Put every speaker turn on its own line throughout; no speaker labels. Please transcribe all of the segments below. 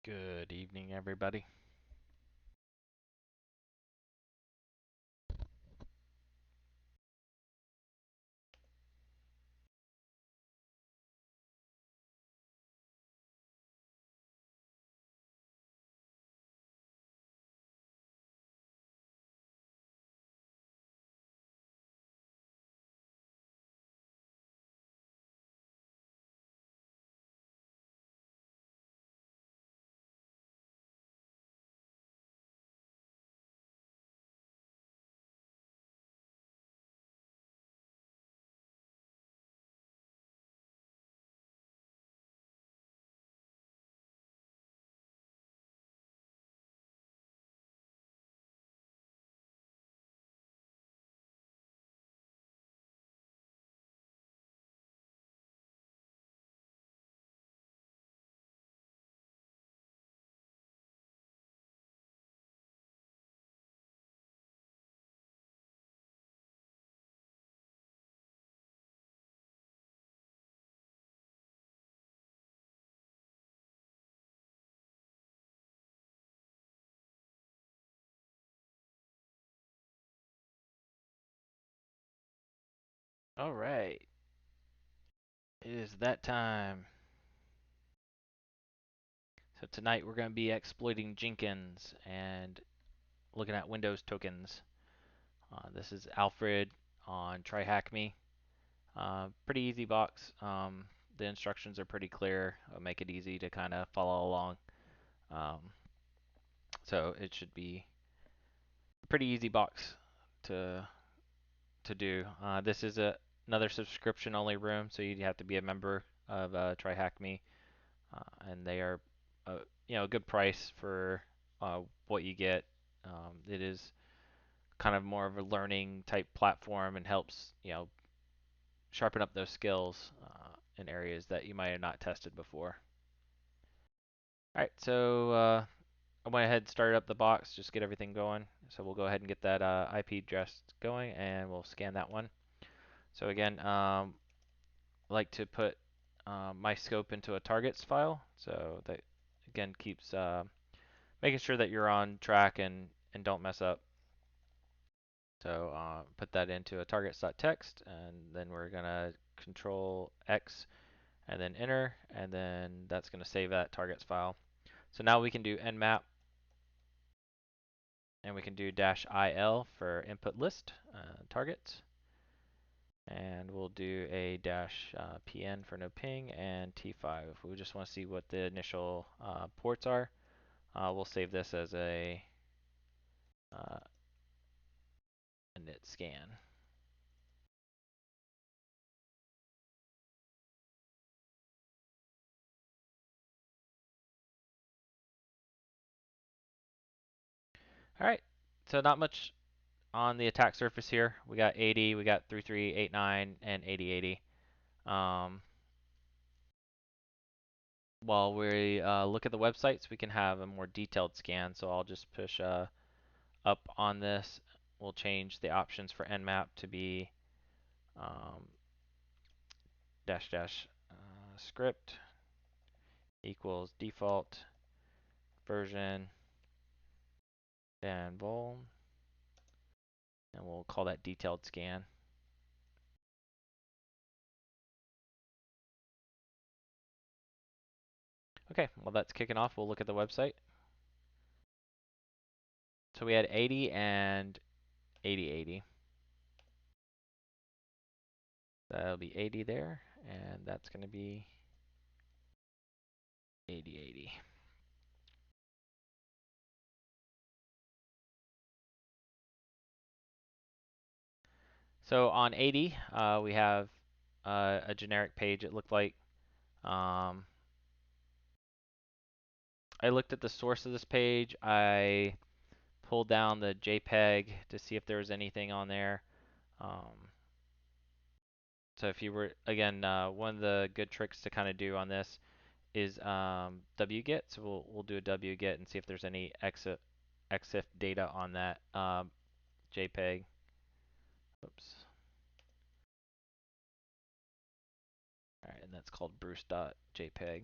Good evening, everybody. All right, it is that time. So tonight we're going to be exploiting Jenkins and looking at Windows tokens. This is Alfred on TryHackMe. Pretty easy box. The instructions are pretty clear. It'll make it easy to kind of follow along. Um, so it should be a pretty easy box to do. This is another subscription-only room, so you'd have to be a member of TryHackMe. And they are, a good price for what you get. It is kind of more of a learning type platform and helps sharpen up those skills in areas that you might have not tested before. All right, so I went ahead and started up the box, just get everything going. So we'll go ahead and get that IP address going, and we'll scan that one. So again, I like to put my scope into a targets file, so that again keeps making sure that you're on track and don't mess up. So put that into a targets.txt, and then we're gonna control X and then enter, and then that's gonna save that targets file. So now we can do nmap, and we can do -il for input list targets, and we'll do a -pn for no ping and T5. We just want to see what the initial ports are. We'll save this as a init scan. All right, so not much on the attack surface here. We got 80, we got 3389, and 8080. Um, while we look at the websites, we can have a more detailed scan. So I'll just push up on this. We'll change the options for nmap to be um, script equals default version and vol, and we'll call that detailed scan. Okay, well that's kicking off. We'll look at the website. So we had 80 and 8080. That'll be 80 there, and that's going to be 8080. So on 80, we have a generic page, it looked like. Um, I looked at the source of this page. I pulled down the JPEG to see if there was anything on there. So if you were, again, one of the good tricks to kind of do on this is wget. So we'll do a wget and see if there's any exif data on that JPEG. Oops. All right, and that's called bruce.jpg.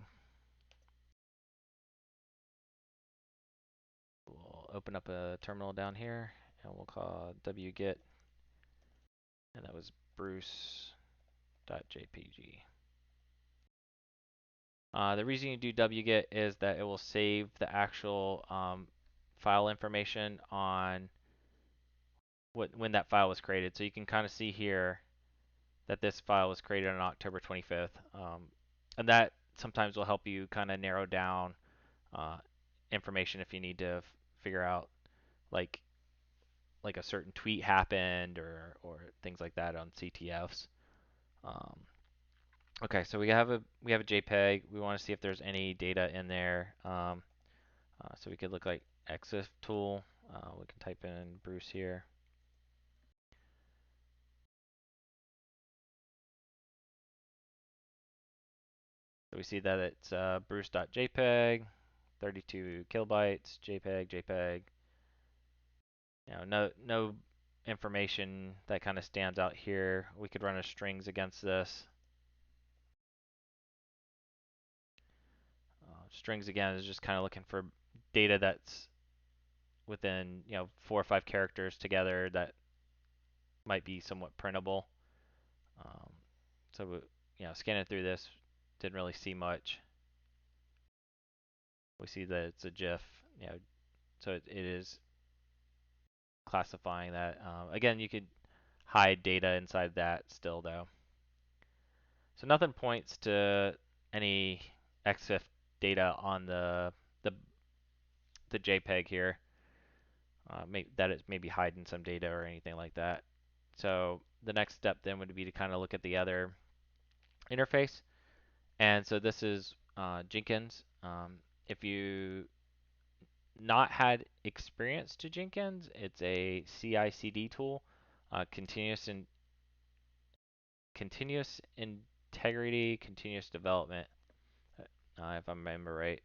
open up a terminal down here, and we'll call wget, and that was bruce.jpg. The reason you do wget is that it will save the actual file information on when that file was created. So you can kind of see here that this file was created on October 25th. And that sometimes will help you kind of narrow down information if you need to figure out like a certain tweet happened or things like that on CTFs. Okay, so we have a JPEG. We want to see if there's any data in there. So we could look like EXIF tool. We can type in Bruce here. So we see that it's bruce.jpg, 32 kilobytes, JPEG. No information that kind of stands out here. We could run a strings against this. Strings again is just kind of looking for data that's within 4 or 5 characters together that might be somewhat printable. So scanning through this, didn't really see much. We see that it's a GIF, so it is classifying that. Again, you could hide data inside that still though. So nothing points to any EXIF data on the JPEG here. That it's maybe hiding some data or anything like that. So the next step then would be to kind of look at the other interface. And so this is Jenkins. If you not had experience to Jenkins, it's a CI/CD tool, continuous integrity, continuous development, if I remember right.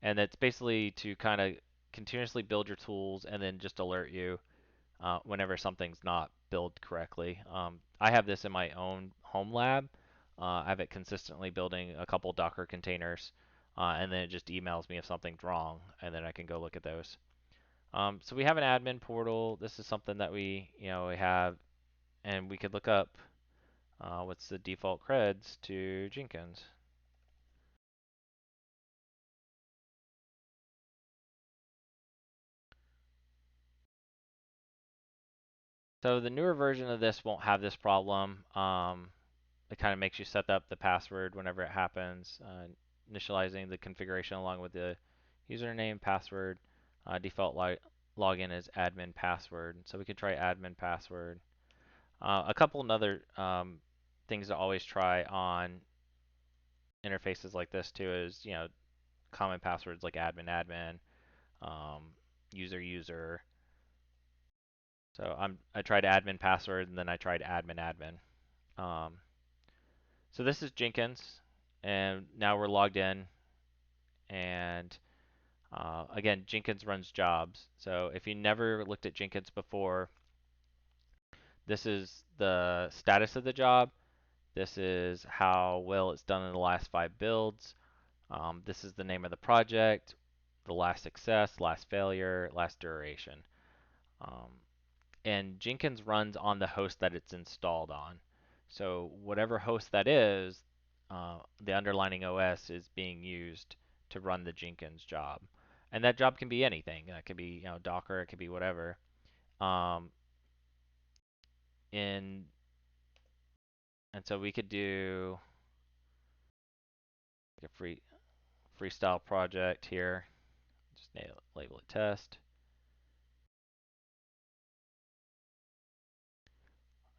And it's basically to kind of continuously build your tools and then just alert you whenever something's not built correctly. I have this in my own home lab. I have it consistently building a couple Docker containers, and then it just emails me if something's wrong, and then I can go look at those. So we have an admin portal. This is something that we have, and we could look up what's the default creds to Jenkins. So the newer version of this won't have this problem. It kind of makes you set up the password whenever it happens, initializing the configuration along with the username, password. Default login is admin password. So we could try admin password. A couple of other things to always try on interfaces like this too is common passwords like admin, user. So I tried admin password and then I tried admin. So this is Jenkins, and now we're logged in, and again, Jenkins runs jobs. So if you never looked at Jenkins before, this is the status of the job. This is how well it's done in the last 5 builds. This is the name of the project, the last success, last failure, last duration. And Jenkins runs on the host that it's installed on. So whatever host that is, the underlying OS is being used to run the Jenkins job. And that job can be anything. That could be Docker, it could be whatever. Um, and so we could do a freestyle project here. Just label it test.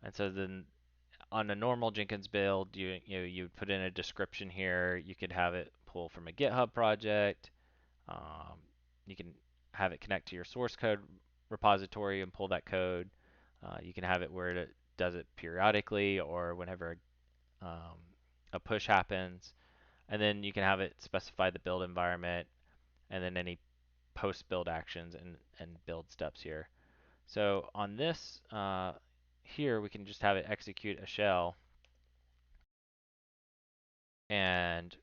And so then on a normal Jenkins build, you would put in a description here. You could have it pull from a GitHub project. You can have it connect to your source code repository and pull that code. You can have it where it does it periodically or whenever a push happens. And then you can have it specify the build environment and then any post build actions and build steps here. So on this here, we can just have it execute a shell, and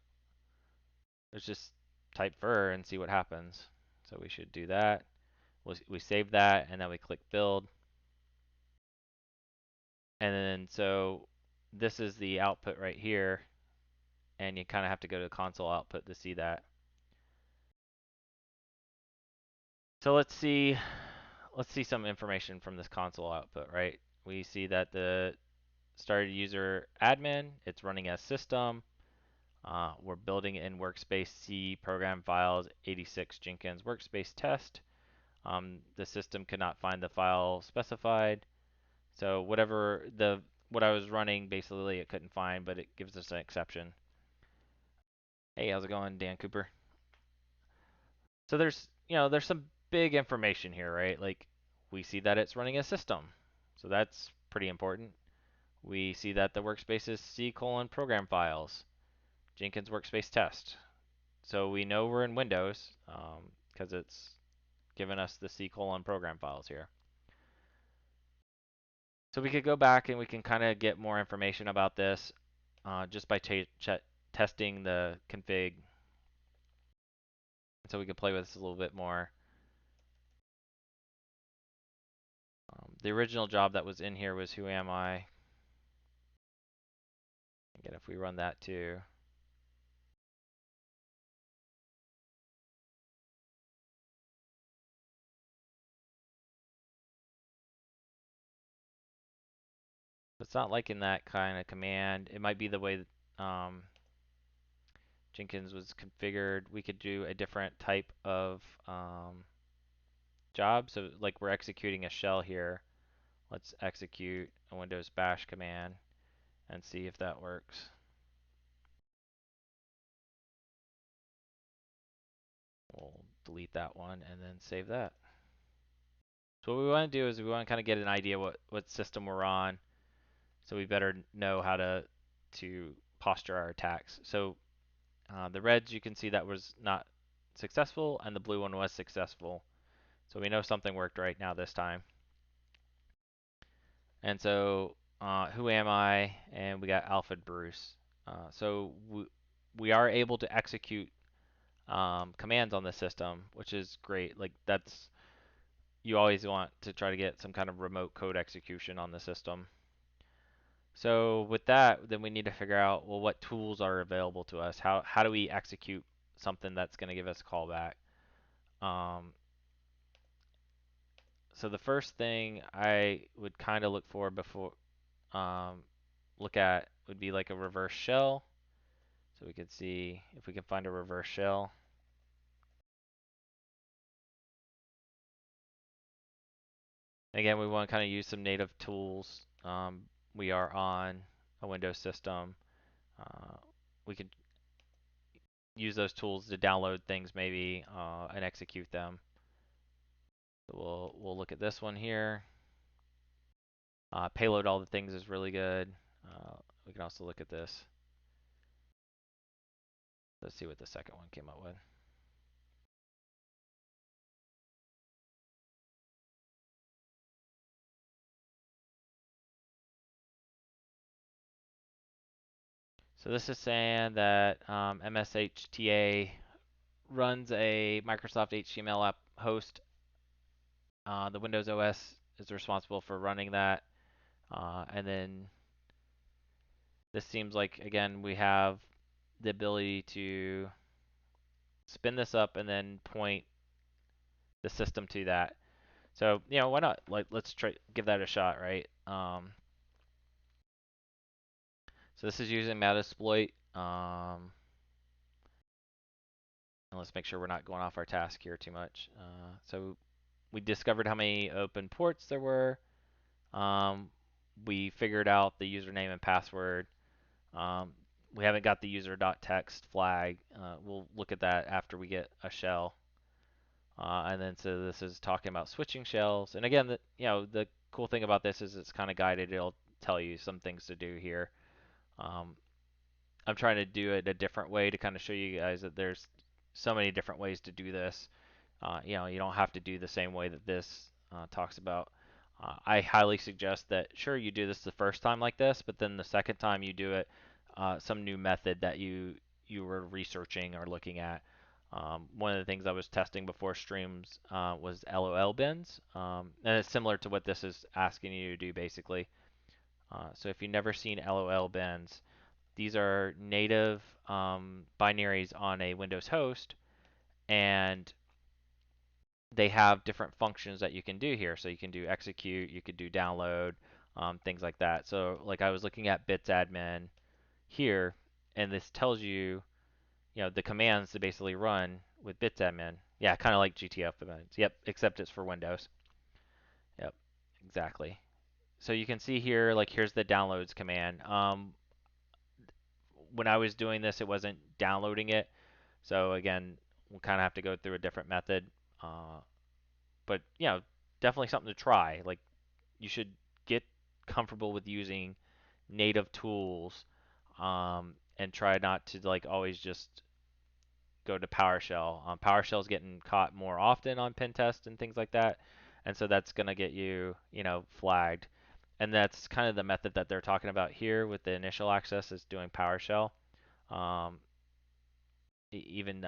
let's just type vir and see what happens. So we should do that. We save that, and then we click build. And then so this is the output right here, and you kind of have to go to the console output to see that. So let's see some information from this console output, right? We see that the started user admin, it's running as system. We're building in workspace C program files 86 Jenkins workspace test. The system could not find the file specified. So what I was running, basically it couldn't find, but it gives us an exception. Hey, how's it going, Dan Cooper? So there's some big information here, right? Like we see that it's running a system. So that's pretty important. We see that the workspace is C program files, Jenkins workspace test. So we know we're in Windows because it's given us the C program files here. So we could go back and we can kind of get more information about this just by testing the config. So we can play with this a little bit more. The original job that was in here was who am I? Again, if we run that too. It's not liking that kind of command. It might be the way that Jenkins was configured. We could do a different type of job. So like we're executing a shell here. Let's execute a Windows bash command and see if that works. We'll delete that one and then save that. So what we want to do is we want to kind of get an idea what system we're on. So we better know how to posture our attacks. So the reds, you can see that was not successful, and the blue one was successful. So we know something worked right now this time. And so who am I? And we got Alfred Bruce. So we are able to execute commands on the system, which is great. Like you always want to try to get some kind of remote code execution on the system. So with that, then we need to figure out, well, what tools are available to us? How do we execute something that's going to give us a callback? So the first thing I would kind of look for before look at would be like a reverse shell. So we could see if we can find a reverse shell. Again, we want to kind of use some native tools. We are on a Windows system. We could use those tools to download things maybe and execute them. So we'll look at this one here. Payload all the things is really good. We can also look at this. Let's see what the second one came up with. So this is saying that MSHTA runs a Microsoft HTML app host. The Windows OS is responsible for running that. And then this seems like, again, we have the ability to spin this up and then point the system to that. So, why not? Like, let's try give that a shot, right? So this is using Metasploit. And let's make sure we're not going off our task here too much. So we discovered how many open ports there were. We figured out the username and password. We haven't got the user.txt flag. We'll look at that after we get a shell. And then so this is talking about switching shells. And again, the cool thing about this is it's kind of guided. It'll tell you some things to do here. I'm trying to do it a different way to kind of show you guys that there's so many different ways to do this. You don't have to do the same way that this talks about. I highly suggest that sure you do this the first time like this, but then the second time you do it some new method that you were researching or looking at. One of the things I was testing before streams was LOL bins, and it's similar to what this is asking you to do basically. So if you've never seen LOL bins, these are native binaries on a Windows host, and they have different functions that you can do here. So you can do execute, you could do download, things like that. So like I was looking at bitsadmin here, and this tells you, the commands to basically run with bitsadmin. Yeah, kind of like GTF commands. Yep, except it's for Windows. Yep, exactly. So you can see here, like here's the downloads command. When I was doing this, it wasn't downloading it. So again, we'll kind of have to go through a different method. Uh, but definitely something to try. Like you should get comfortable with using native tools, and try not to like always just go to PowerShell. PowerShell is getting caught more often on pen tests and things like that, and so that's going to get you, flagged. And that's kind of the method that they're talking about here with the initial access is doing PowerShell. Um, even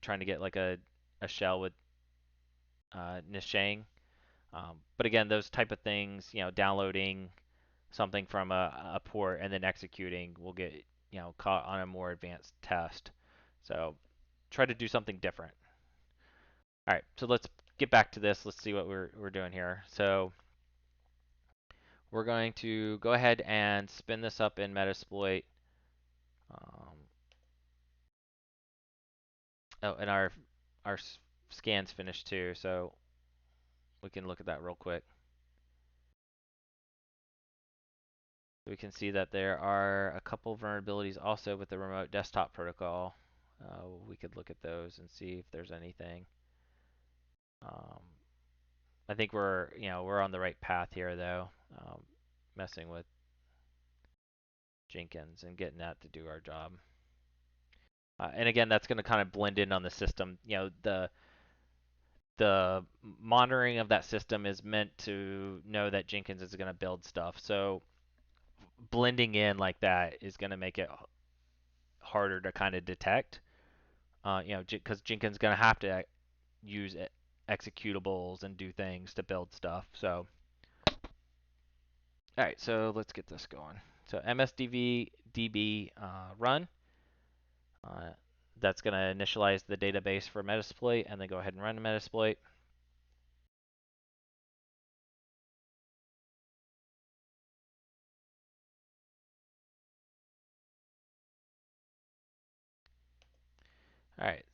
trying to get like a shell with nishang. But again, those type of things, downloading something from a port and then executing will get, caught on a more advanced test. So try to do something different. All right, so let's get back to this. Let's see what we're doing here. So we're going to go ahead and spin this up in Metasploit. Um, oh, and our scan's finished too, so we can look at that real quick. We can see that there are a couple vulnerabilities also with the remote desktop protocol. We could look at those and see if there's anything. Um, I think we're on the right path here though, messing with Jenkins and getting that to do our job. And again, that's going to kind of blend in on the system. The monitoring of that system is meant to know that Jenkins is going to build stuff. So blending in like that is going to make it harder to kind of detect. Because Jenkins is going to have to use executables and do things to build stuff. So, all right, so let's get this going. So msdb db run. Uh, that's going to initialize the database for Metasploit, and then go ahead and run Metasploit. All right,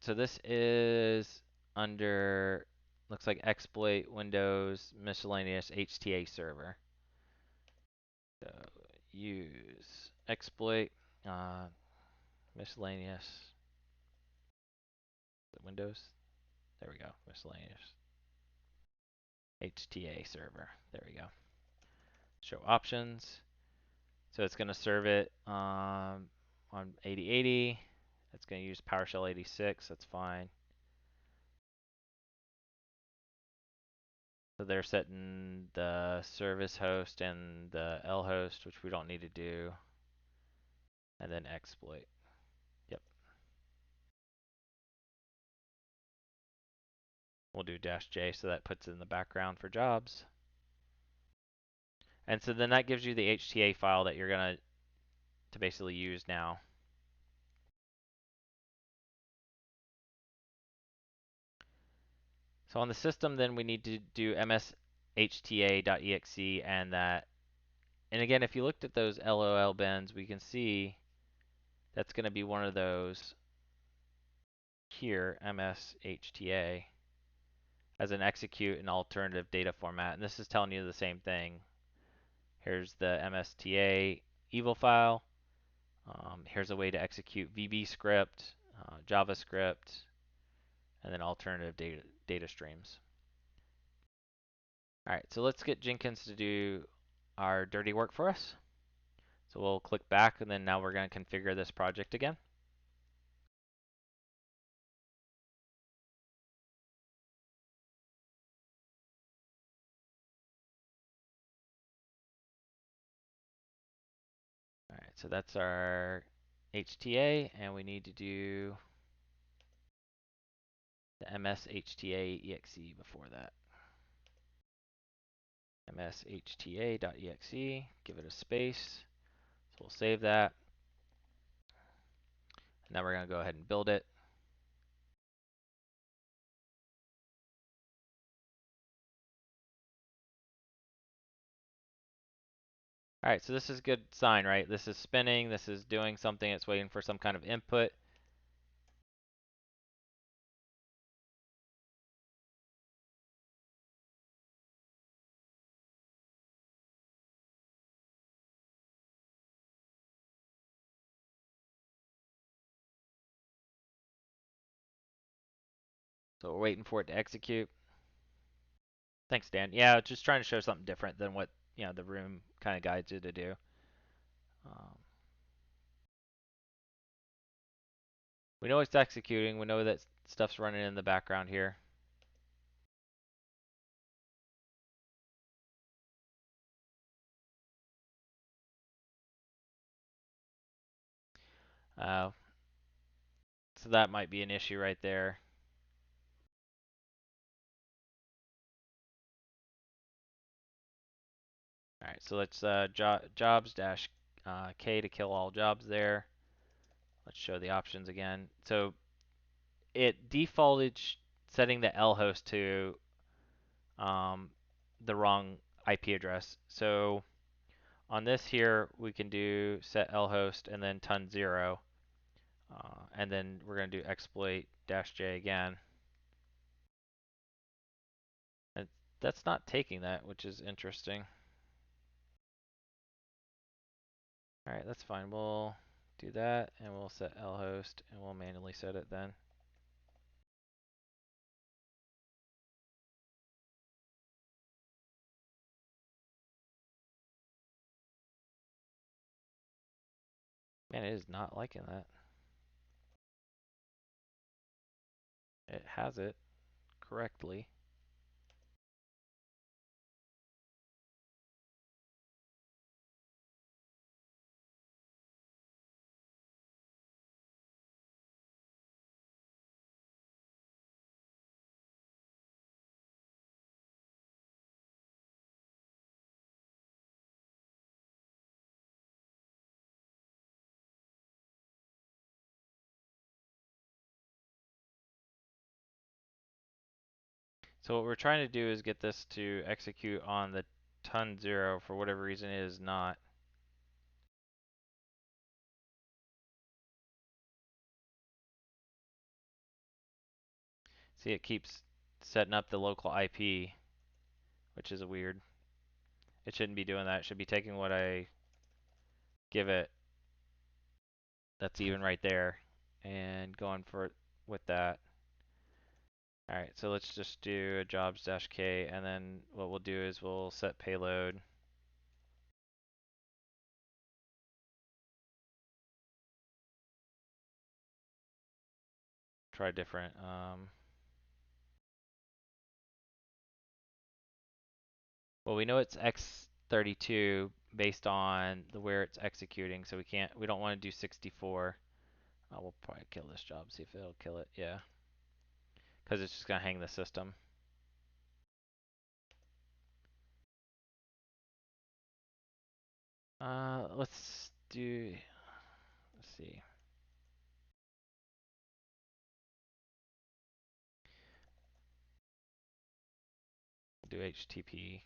so this is under, looks like exploit Windows miscellaneous HTA server. So use exploit uh, miscellaneous Windows. There we go, miscellaneous HTA server. There we go. Show options. So it's going to serve it on 8080. It's going to use PowerShell 86. That's fine. So they're setting the service host and the L host, which we don't need to do, and then exploit. Yep. We'll do -J so that puts it in the background for jobs. And so then that gives you the HTA file that you're going to basically use now. So on the system, then we need to do mshta.exe and that. And again, if you looked at those LOL bins, we can see that's going to be one of those here, mshta, as an execute an alternative data format. And this is telling you the same thing. Here's the msta evil file. Here's a way to execute VB script, JavaScript, and then alternative data streams. All right, so let's get Jenkins to do our dirty work for us. So we'll click back, and then now we're going to configure this project again. All right, so that's our HTA, and we need to do the mshta.exe before that. mshta.exe, give it a space. So we'll save that. Now we're going to go ahead and build it. All right, so this is a good sign, right? This is spinning, this is doing something, it's waiting for some kind of input. So we're waiting for it to execute. Thanks, Dan. Yeah, just trying to show something different than what the room kind of guides you to do. Um, we know it's executing. We know that stuff's running in the background here. Uh, so that might be an issue right there. All right, so let's jobs dash K to kill all jobs there. Let's show the options again. So it defaulted setting the L host to the wrong IP address. So on this here, we can do set L host and then ton 0. And then we're going to do exploit -j again. And that's not taking that, which is interesting. All right, that's fine. We'll do that, and we'll set L host, and we'll manually set it then. Man, it is not liking that. It has it correctly. So what we're trying to do is get this to execute on the ton 0. For whatever reason, it is not. See, it keeps setting up the local IP, which is weird. It shouldn't be doing that. It should be taking what I give it, that's even right there, and going for it with that. All right, so let's just do a jobs-k, and then what we'll do is we'll set payload. Try different. Well, we know it's x32 based on where it's executing, so we don't want to do 64. We'll probably kill this job, see if it'll kill it. Yeah, because it's just gonna hang the system. Let's do. Let's see. Do HTTP.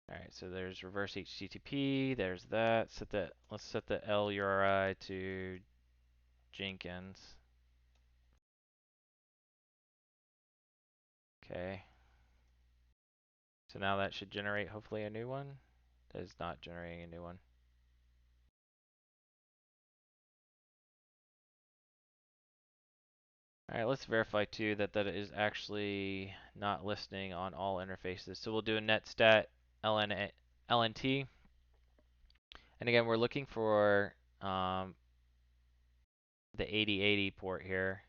All right, so there's reverse HTTP. There's that. Let's set the L URI to Jenkins. Okay. So now that should generate hopefully a new one. That is not generating a new one. All right, let's verify too that that is actually not listening on all interfaces. So we'll do a netstat LNT. And again, we're looking for the 8080 port here.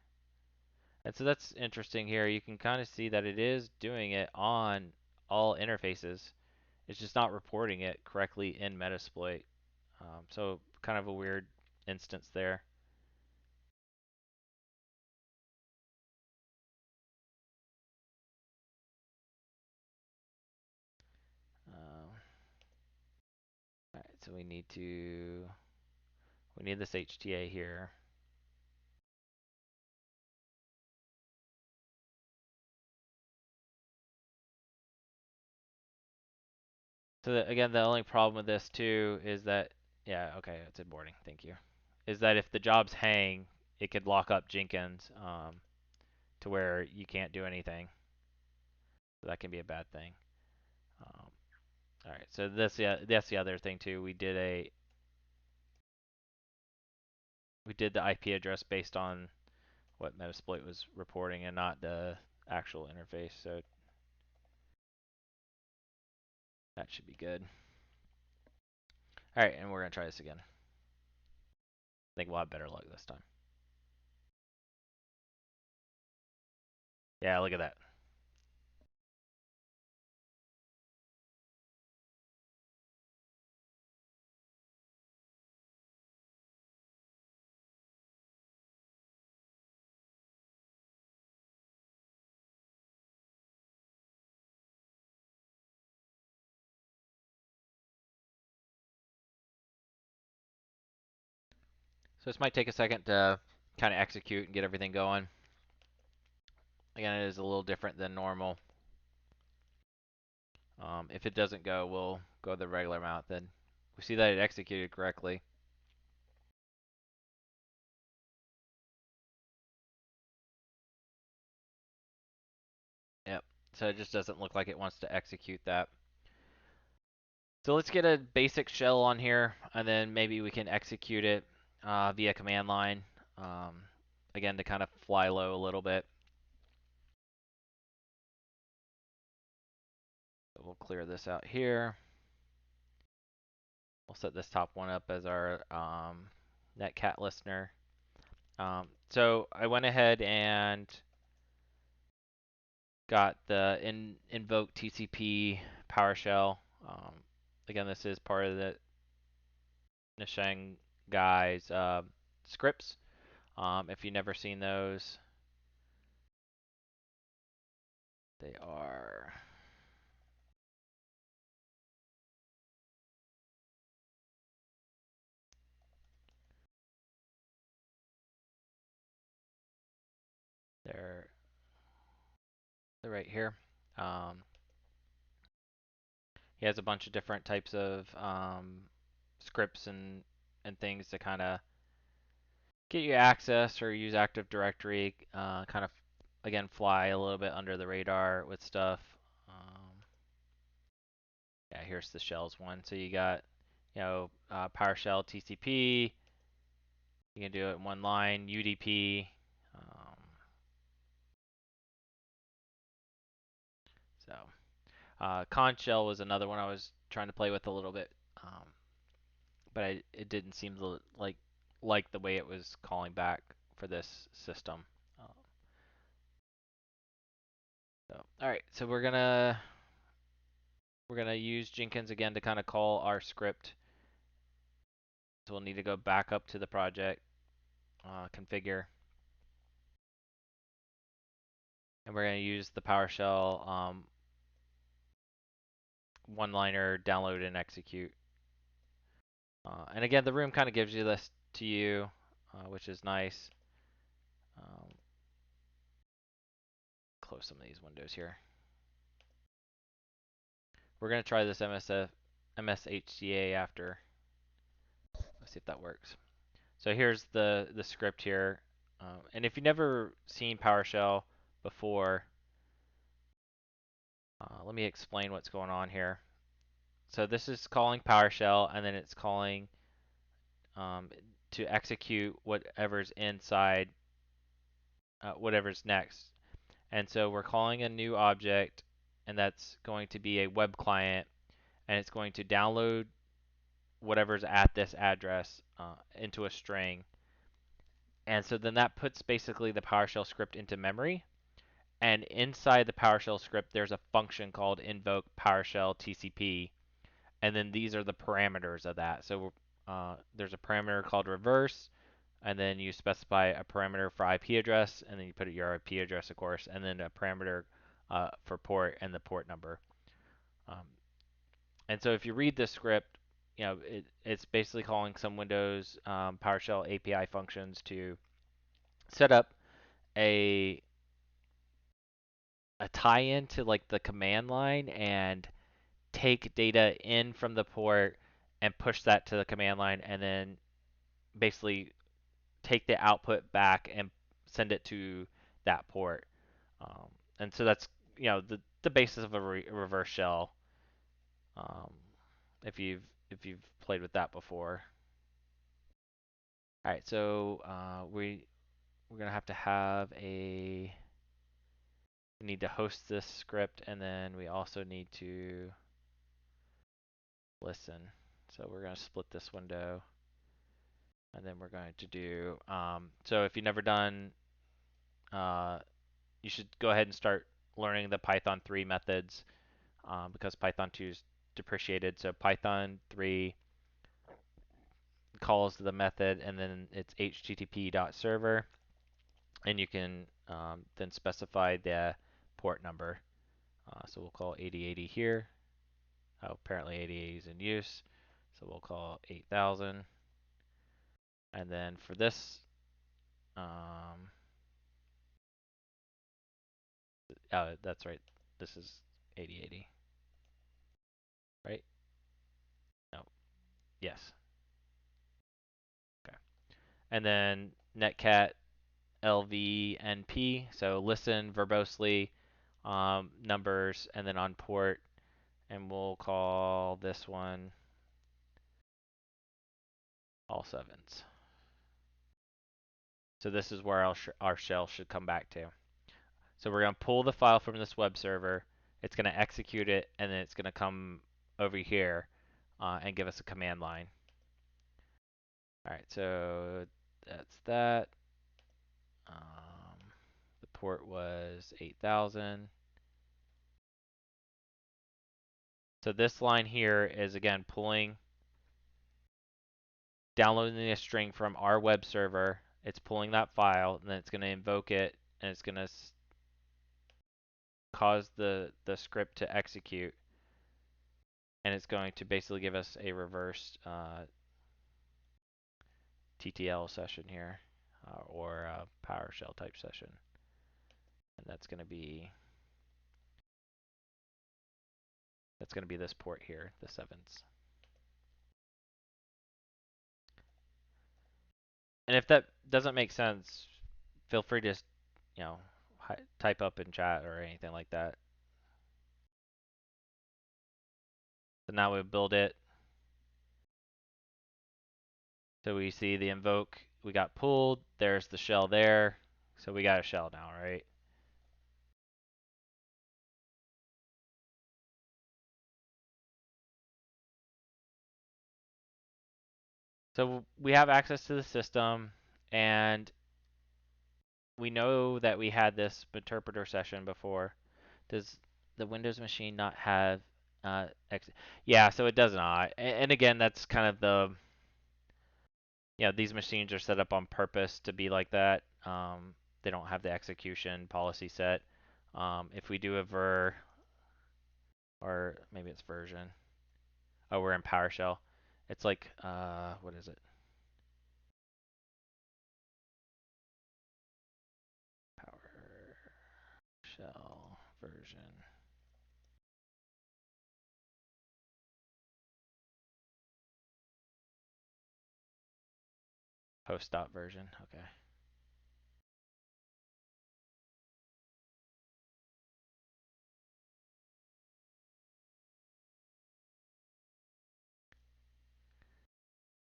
And so that's interesting here. You can kind of see that it is doing it on all interfaces. It's just not reporting it correctly in Metasploit. So kind of a weird instance there. so we need this HTA here. So again, the only problem with this too is that, yeah, okay, it's in boarding. Thank you. Is that if the jobs hang, it could lock up Jenkins to where you can't do anything. So that can be a bad thing. All right, so that's the other thing too. We did the IP address based on what Metasploit was reporting and not the actual interface. So that should be good. All right, and we're gonna try this again. I think we'll have better luck this time. Yeah, look at that. So this might take a second to kind of execute and get everything going. Again, it is a little different than normal. If it doesn't go, we'll go the regular amount. Then we see that it executed correctly. Yep. So it just doesn't look like it wants to execute that. So let's get a basic shell on here, and then maybe we can execute it via command line. Again, to kind of fly low a little bit. So we'll clear this out here. We'll set this top one up as our netcat listener. So I went ahead and got the Invoke Tcp Powershell. Again, this is part of the Nisheng guy's scripts. If you've never seen those, they are they're right here. He has a bunch of different types of scripts and things to kind of get you access or use Active Directory. Kind of again fly a little bit under the radar with stuff. Yeah, here's the shells one. So you got PowerShell TCP. You can do it in one line. UDP. So Conch shell was another one I was trying to play with a little bit, but it didn't seem like the way it was calling back for this system. All right, so we're gonna use Jenkins again to kind of call our script. So we'll need to go back up to the project, configure, and we're gonna use the PowerShell one-liner download and execute. And again, the room kind of gives you this to you, which is nice. Close some of these windows here. We're going to try this MSHCA after. Let's see if that works. So here's the script here. And if you've never seen PowerShell before, let me explain what's going on here. So this is calling PowerShell, and then it's calling to execute whatever's inside, whatever's next. And so we're calling a new object, and that's going to be a web client, and it's going to download whatever's at this address into a string. And so then that puts basically the PowerShell script into memory. And inside the PowerShell script, there's a function called Invoke Powershell TCP. And then these are the parameters of that. So there's a parameter called reverse, and then you specify a parameter for IP address, and then you put your IP address, of course, and then a parameter for port and the port number. And so if you read this script, it's basically calling some Windows PowerShell API functions to set up a tie-in to like the command line and take data in from the port and push that to the command line, and then basically take the output back and send it to that port. Um, and so that's the basis of a reverse shell. Um, if you've played with that before. All right, so we're gonna have a we need to host this script, and then we also need to listen. So we're gonna split this window, and then we're going to do so if you've never done you should go ahead and start learning the Python 3 methods because Python 2 is depreciated. So Python 3 calls the method, and then it's http.server, and you can then specify the port number. So we'll call 8080 here. Oh, apparently 8080 is in use, so we'll call 8000. And then for this, oh, that's right. This is 8080, right? No. Yes. Okay. And then netcat lvnp, so listen verbosely, numbers, and then on port, and we'll call this one all sevens. So this is where our shell should come back to. So we're going to pull the file from this web server, it's going to execute it, and then it's going to come over here and give us a command line. All right, so that's that. The port was 8000. So this line here is again downloading a string from our web server. It's pulling that file, and then it's going to invoke it, and it's going to cause the script to execute, and it's going to basically give us a reverse TTL session here, or a PowerShell type session, and that's going to be this port here, the sevens. And if that doesn't make sense, feel free to just, you know, type up in chat or anything like that. So now we build it. So we see the invoke, we got pulled, there's the shell there. So we got a shell now, right? So we have access to the system, and we know that we had this interpreter session before. Does the Windows machine not have yeah, so it does not. And again, that's kind of these machines are set up on purpose to be like that. They don't have the execution policy set. If we do a ver, or maybe it's version. Oh, we're in PowerShell. It's like, what is it? PowerShell version. Post-op version, okay.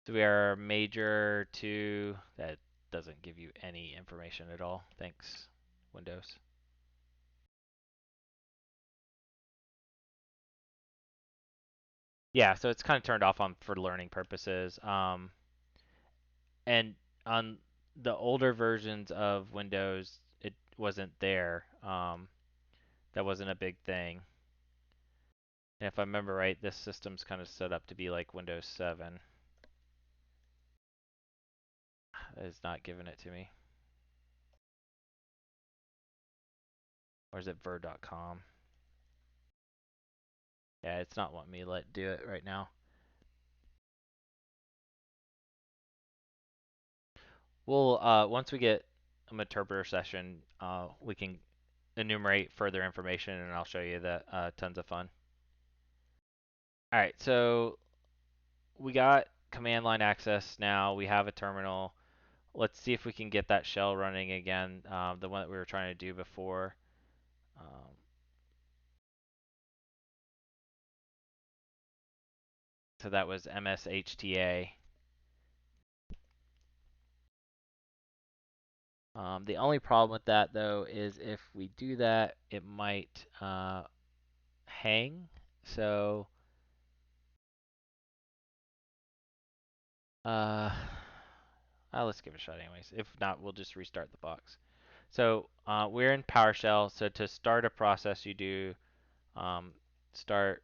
So we are major to, that doesn't give you any information at all. Thanks, Windows. Yeah, so it's kind of turned off for learning purposes. And on the older versions of Windows, it wasn't there. That wasn't a big thing. And if I remember right, this system's kind of set up to be like Windows 7. It's not giving it to me. Or is it ver.com? Yeah, it's not wanting me to do it right now. We'll once we get an interpreter session, we can enumerate further information, and I'll show you that. Tons of fun. All right, so we got command line access now. We have a terminal. Let's see if we can get that shell running again, the one that we were trying to do before. So that was mshta. The only problem with that, though, is if we do that, it might hang. So let's give it a shot anyways. If not, we'll just restart the box. So we're in PowerShell. So to start a process, you do start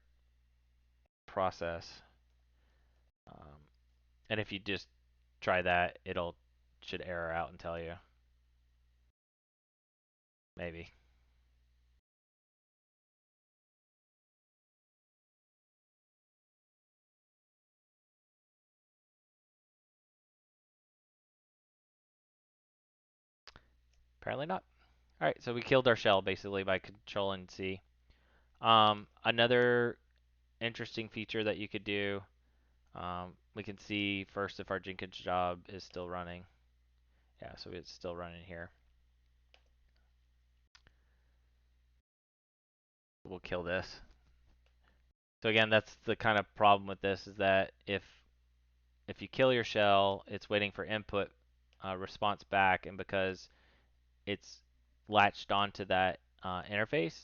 process. And if you just try that, it'll should error out and tell you. Maybe. Apparently not. All right, so we killed our shell basically by Control and C. Another interesting feature that you could do, we can see first if our Jenkins job is still running. Yeah, so it's still running here. We'll kill this. So again, that's the kind of problem with this, is that if you kill your shell, it's waiting for input response back, and because it's latched onto that interface,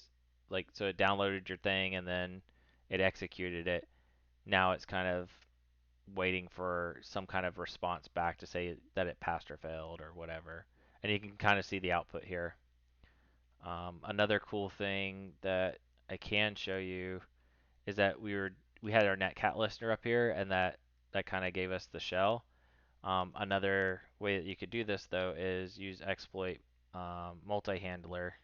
like so it downloaded your thing and then it executed it. Now it's kind of waiting for some kind of response back to say that it passed or failed or whatever. And you can kind of see the output here. Another cool thing that I can show you is that we had our netcat listener up here, and that kind of gave us the shell. Another way that you could do this, though, is use exploit multi-handler.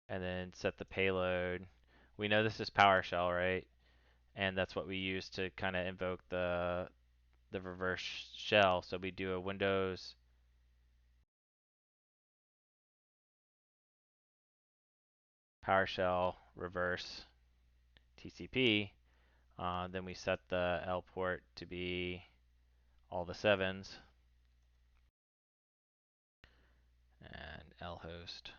And then set the payload. We know this is PowerShell, right? And that's what we use to kind of invoke the reverse shell. So we do a Windows PowerShell reverse TCP. Then we set the L port to be all the 7s and L host.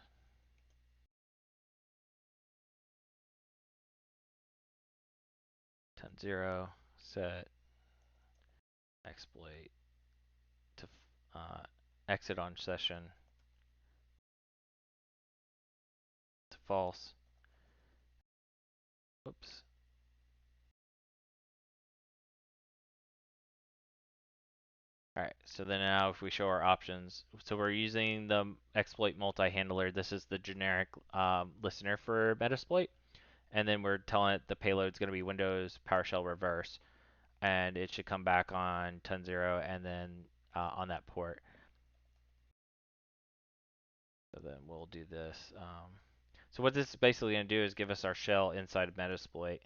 .0 set exploit to exit on session to false. Oops. Alright, so then now if we show our options, so we're using the exploit multi-handler. This is the generic listener for Metasploit. And then we're telling it the payload is going to be Windows PowerShell reverse. And it should come back on 10.0 and then on that port. So then we'll do this. So what this is basically going to do is give us our shell inside of Metasploit.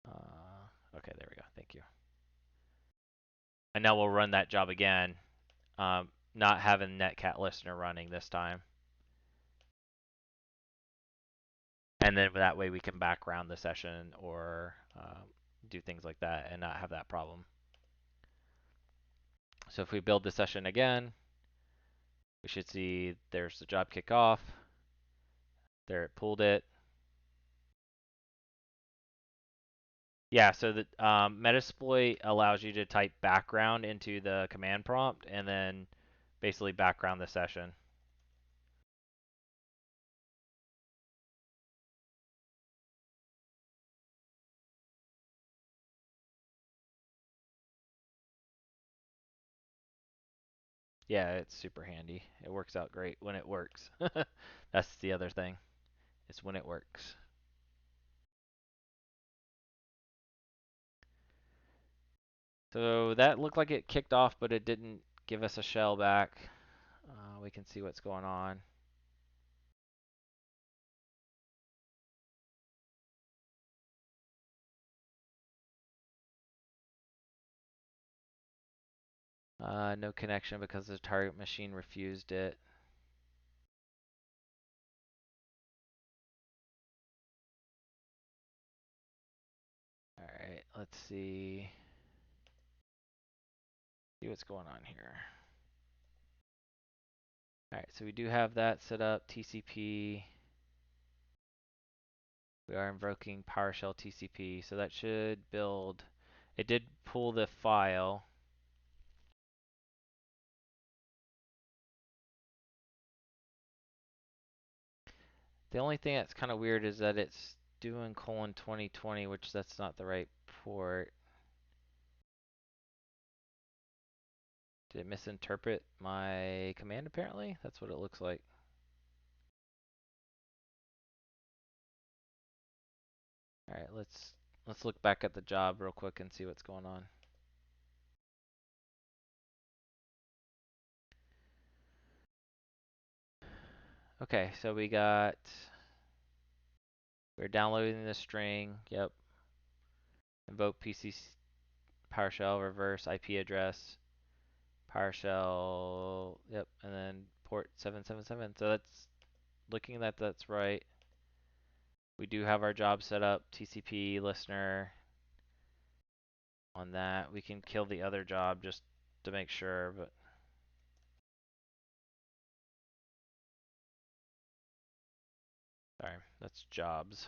Okay, there we go. Thank you. And now we'll run that job again, not having netcat listener running this time. And then that way we can background the session or do things like that and not have that problem. So if we build the session again, we should see there's the job kickoff. There, it pulled it. Yeah, so the Metasploit allows you to type background into the command prompt and then basically background the session. Yeah, it's super handy. It works out great when it works. That's the other thing. It's when it works. So that looked like it kicked off, but it didn't give us a shell back. We can see what's going on. No connection because the target machine refused it. Alright, let's see what's going on here. Alright, so we do have that set up, TCP. We are invoking PowerShell TCP, so that should build. It did pull the file. The only thing that's kind of weird is that it's doing :2020, which that's not the right port. Did it misinterpret my command apparently? That's what it looks like. Alright, let's look back at the job real quick and see what's going on. Okay, so we're downloading the string, yep. Invoke PC PowerShell, reverse IP address, PowerShell, yep, and then port 777. So that's looking at that's right. We do have our job set up, TCP listener on that. We can kill the other job just to make sure, but sorry, that's jobs.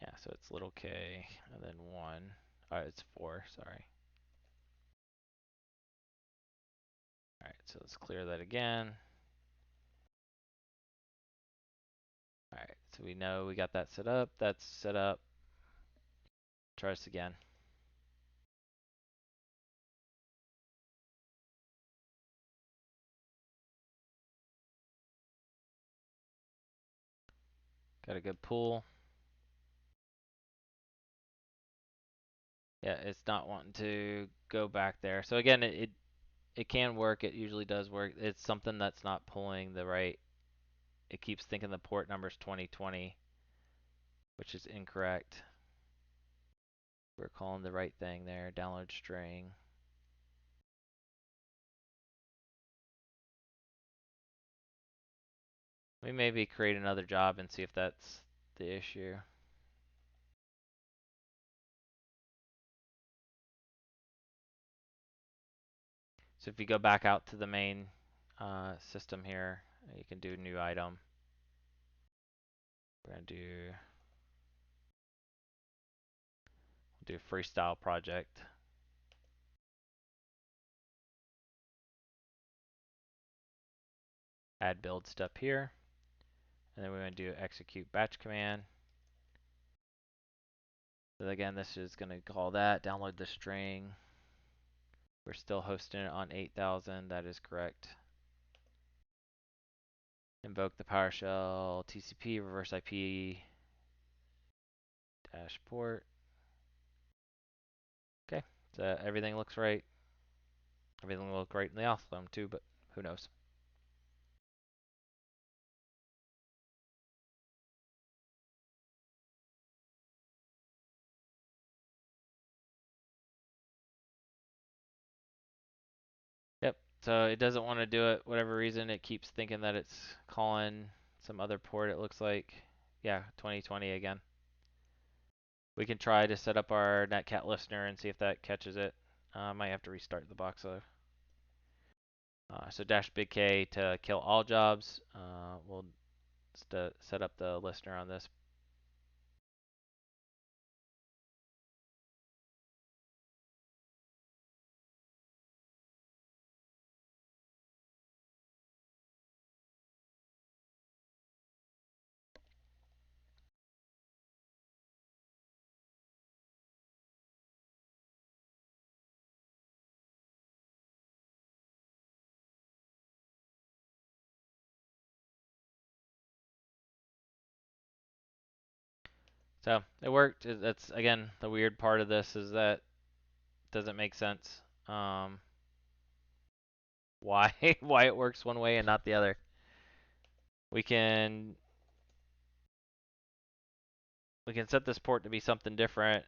Yeah, so it's little k and then 1. It's 4, sorry. Alright, so let's clear that again. Alright, so we know we got that set up. That's set up. Try this again. Got a good pull. Yeah, it's not wanting to go back there. So again, it can work. It usually does work. It's something that's not pulling the right. It keeps thinking the port number's 2020, which is incorrect. We're calling the right thing there. Download string. We maybe create another job and see if that's the issue. So if you go back out to the main system here, you can do new item. We're gonna do freestyle project. Add build step here. And then we're going to do execute batch command. So again, this is going to call that, download the string. We're still hosting it on 8000, that is correct. Invoke the PowerShell TCP reverse IP dash port. Okay, so everything looks right. Everything will look right in the auth loom too, but who knows. Yep, so it doesn't want to do it, whatever reason. It keeps thinking that it's calling some other port, it looks like. Yeah, 2020 again. We can try to set up our netcat listener and see if that catches it. Might have to restart the box though. So dash big K to kill all jobs. We'll set up the listener on this. So it worked. That's again the weird part of this is that it doesn't make sense. why why it works one way and not the other. We can set this port to be something different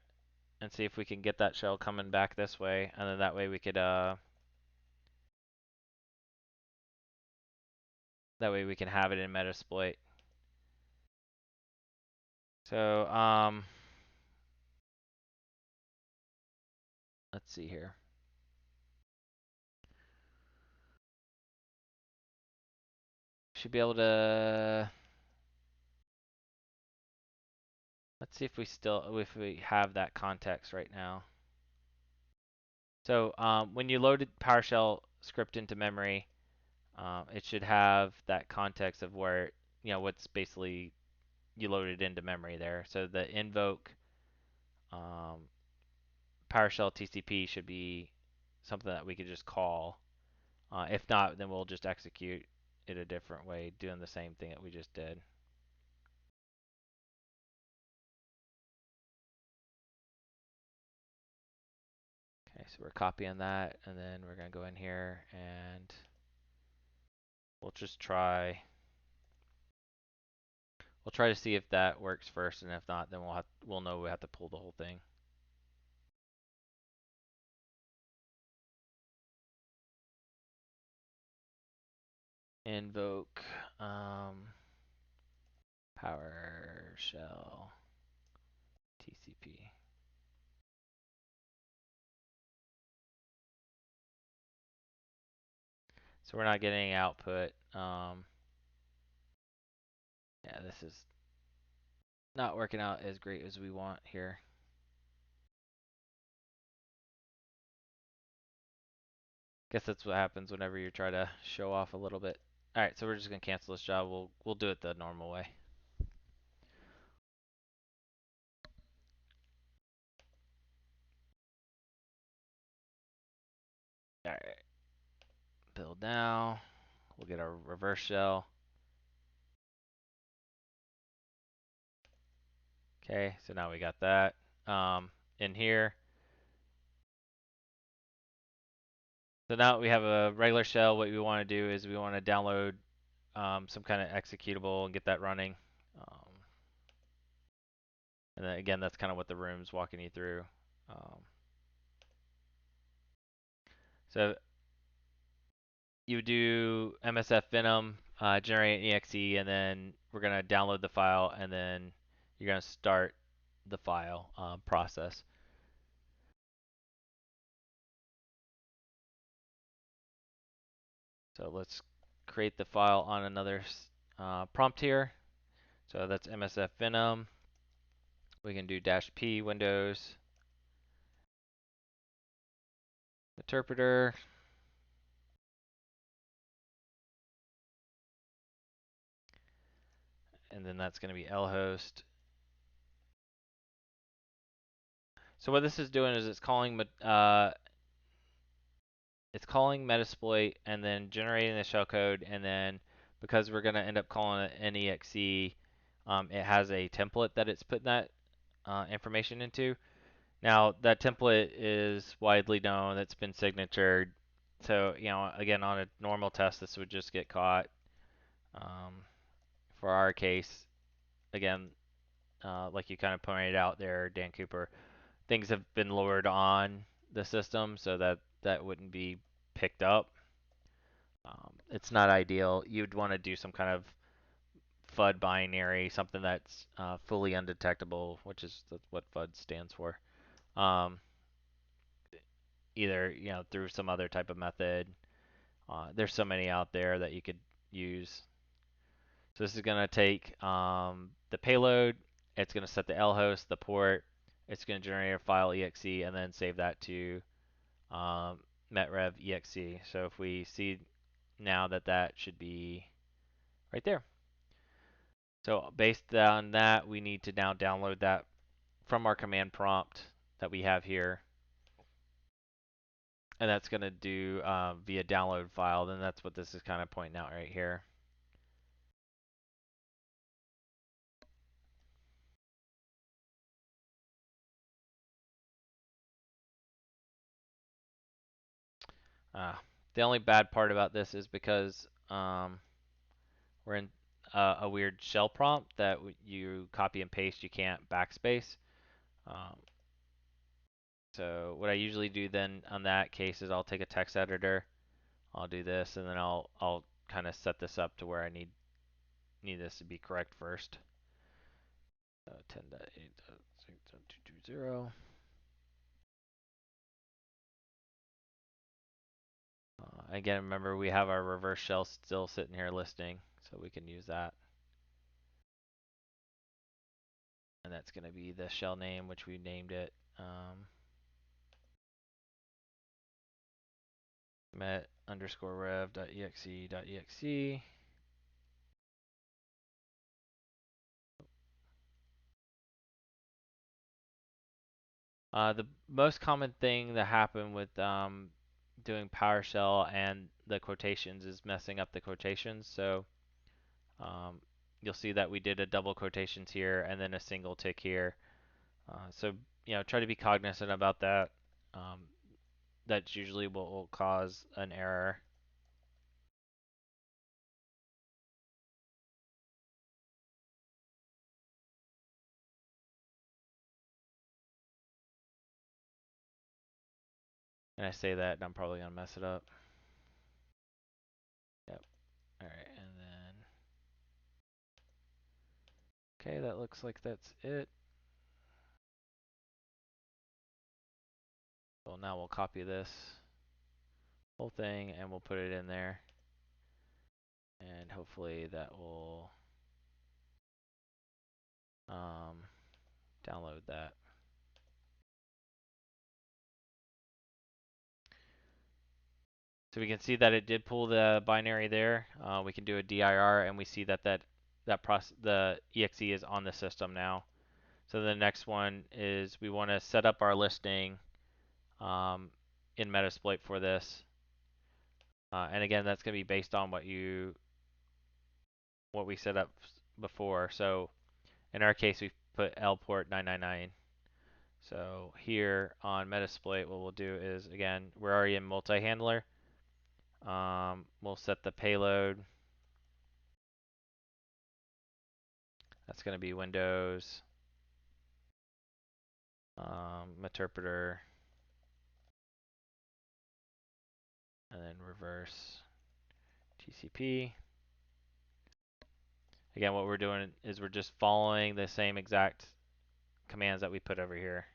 and see if we can get that shell coming back this way, and then that way we could that way we can have it in Metasploit. So let's see here. Should be able to. Let's see if we have that context right now. So when you loaded PowerShell script into memory, it should have that context of where, what's basically you loaded into memory there. So the invoke um, PowerShell TCP should be something that we could just call. If not, then we'll just execute it a different way, doing the same thing that we just did. Okay, so we're copying that, and then we're going to go in here and we'll just try. We'll try to see if that works first, and if not, then we'll know we have to pull the whole thing. Invoke PowerShell TCP. So we're not getting output. Yeah, this is not working out as great as we want here. Guess that's what happens whenever you try to show off a little bit. All right, so we're just gonna cancel this job. We'll do it the normal way. All right, build now. We'll get our reverse shell. Okay, so now we got that in here. So now we have a regular shell. What we want to do is we want to download some kind of executable and get that running. And then again, that's kind of what the room's walking you through. So you do MSF Venom, generate an exe, and then we're gonna download the file, and then you're gonna start the file process. So let's create the file on another prompt here. So that's MSF Venom. We can do -p Windows interpreter. And then that's going to be lhost. So what this is doing is it's calling Metasploit and then generating the shellcode, and then because we're going to end up calling it an exe, it has a template that it's putting that information into. Now that template is widely known. It's been signatured. So again, on a normal test, this would just get caught. For our case, again, like you kind of pointed out there, Dan Cooper, things have been lowered on the system so that that wouldn't be picked up. It's not ideal. You'd want to do some kind of FUD binary, something that's fully undetectable, which is what FUD stands for. Either through some other type of method. There's so many out there that you could use. So this is going to take the payload. It's going to set the lhost, the port. It's going to generate a file exe and then save that to metrev exe. So if we see now that should be right there. So based on that, we need to now download that from our command prompt that we have here. And that's going to do via download file. Then that's what this is kind of pointing out right here. The only bad part about this is because we're in a weird shell prompt that you copy and paste, you can't backspace. Um, so what I usually do then on that case is I'll take a text editor, I'll do this, and then I'll kind of set this up to where I need this to be correct first. 10.8.6.220. Again, remember we have our reverse shell still sitting here listing, so we can use that. And that's going to be the shell name, which we named it met underscore rev.exe.exe. The most common thing that happened with doing PowerShell and the quotations is messing up the quotations. So you'll see that we did a double quotations here and then a single tick here. So try to be cognizant about that. That's usually what will cause an error. And I say that and I'm probably gonna mess it up. Yep. Alright, and then okay, that looks like that's it. So now we'll copy this whole thing and we'll put it in there. And hopefully that will download that. So we can see that it did pull the binary there. We can do a dir and we see that the exe is on the system now. So the next one is we want to set up our listing in Metasploit for this. And again, that's going to be based on what we set up before. So in our case, we put L port 999. So here on Metasploit, what we'll do is, again, we're already in multi-handler. We'll set the payload. That's going to be Windows, interpreter, and then reverse TCP. Again, what we're doing is we're just following the same exact commands that we put over here.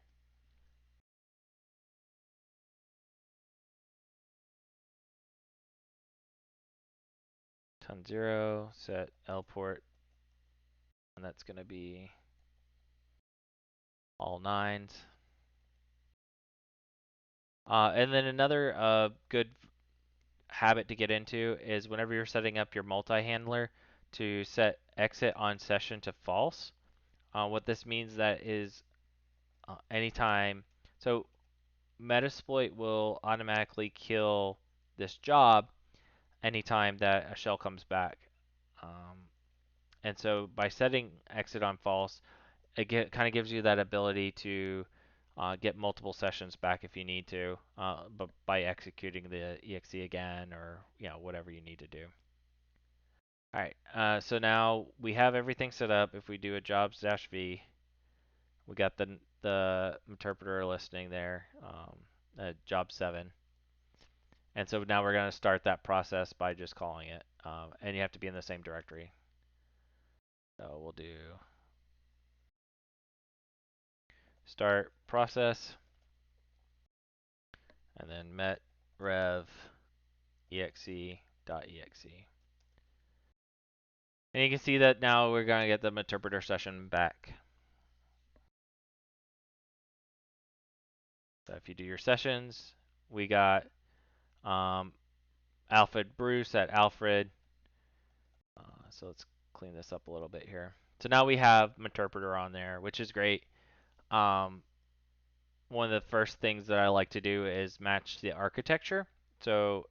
Ton 0, set L port, and that's going to be all nines. And then another good habit to get into is whenever you're setting up your multi-handler to set exit on session to false. What this means that is anytime, so Metasploit will automatically kill this job anytime that a shell comes back. And so by setting exit on false, it kind of gives you that ability to get multiple sessions back if you need to, but by executing the exe again or whatever you need to do. All right, so now we have everything set up. If we do a jobs-v, we got the interpreter listing there, job 7. And so now we're going to start that process by just calling it. And you have to be in the same directory. So we'll do start process, and then met rev exe.exe. And you can see that now we're going to get the interpreter session back. So if you do your sessions, we got Alfred Bruce at Alfred. So let's clean this up a little bit here. So now we have interpreter on there, which is great. One of the first things that I like to do is match the architecture. So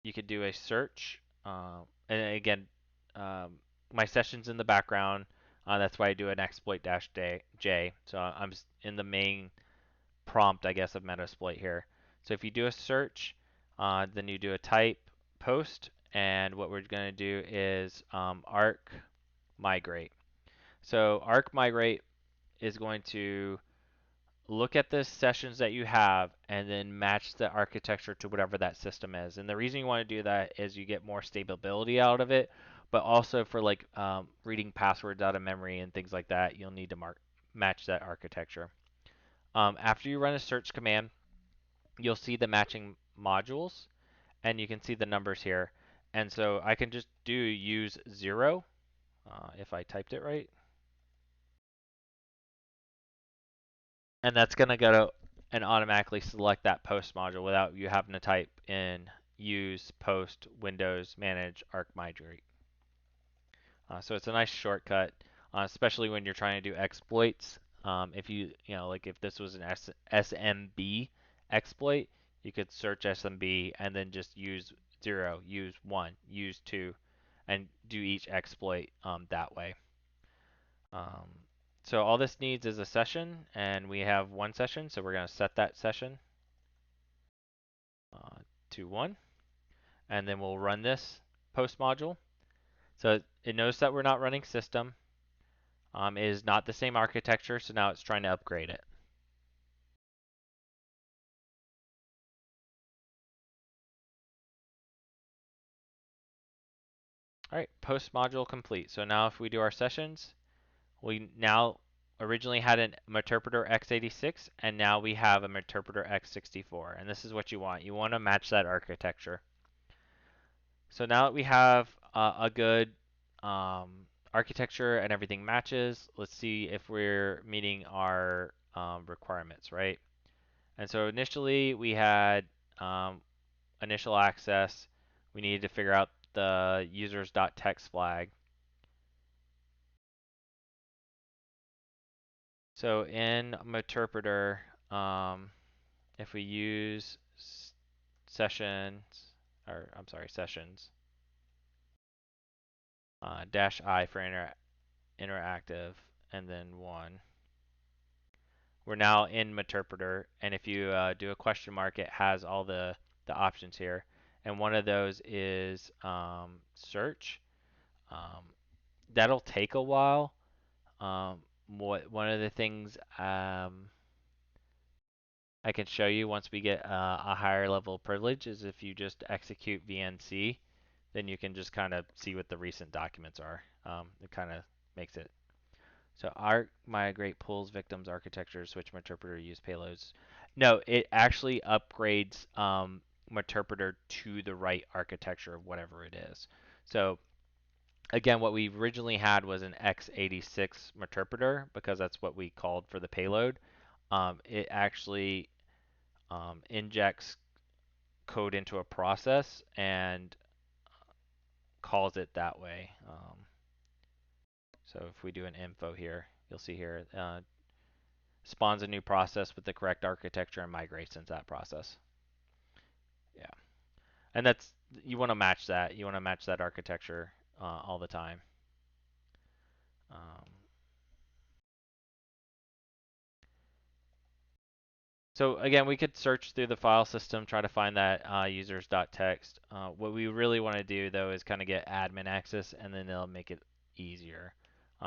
you could do a search, and again, my session's in the background. That's why I do an exploit-j. So I'm in the main prompt, I guess, of Metasploit here. So if you do a search, then you do a type post, and what we're going to do is arc migrate. So arc migrate is going to look at the sessions that you have and then match the architecture to whatever that system is. And the reason you want to do that is you get more stability out of it, but also for like reading passwords out of memory and things like that, you'll need to match that architecture. After you run a search command, you'll see the matching modules and you can see the numbers here. And so I can just do use 0 if I typed it right. And that's going to go and automatically select that post module without you having to type in use post windows manage arc migrate. So it's a nice shortcut, especially when you're trying to do exploits. If like if this was an SMB exploit, you could search SMB and then just use 0, use 1, use 2, and do each exploit that way. Um, so all this needs is a session, and we have one session, so we're going to set that session to 1, and then we'll run this post module. So it knows that we're not running system. It is not the same architecture, so now it's trying to upgrade it. All right, post module complete. So now if we do our sessions, we now originally had an interpreter x86, and now we have a interpreter x64. And this is what you want. You want to match that architecture. So now that we have a good architecture and everything matches, let's see if we're meeting our requirements, right? And so initially we had initial access. We needed to figure out the users.text flag. So in interpreter, if we use sessions, or I'm sorry, sessions, -I for interactive, and then 1. We're now in Meterpreter, and if you do a question mark, it has all the options here. And one of those is search. Um, that'll take a while. One of the things I can show you once we get a higher level of privilege is if you just execute VNC, then you can just kind of see what the recent documents are. It kind of makes it. So arc migrate pulls victims architecture, switch interpreter, use payloads. No, it actually upgrades interpreter to the right architecture of whatever it is. So again, what we originally had was an x86 interpreter because that's what we called for the payload. It actually injects code into a process and calls it that way. So if we do an info here, you'll see here, spawns a new process with the correct architecture and migrates into that process. Yeah, and that's you want to match that. You want to match that architecture all the time. Um, so again, we could search through the file system, try to find that users.txt. What we really want to do though is kind of get admin access, and then it'll make it easier.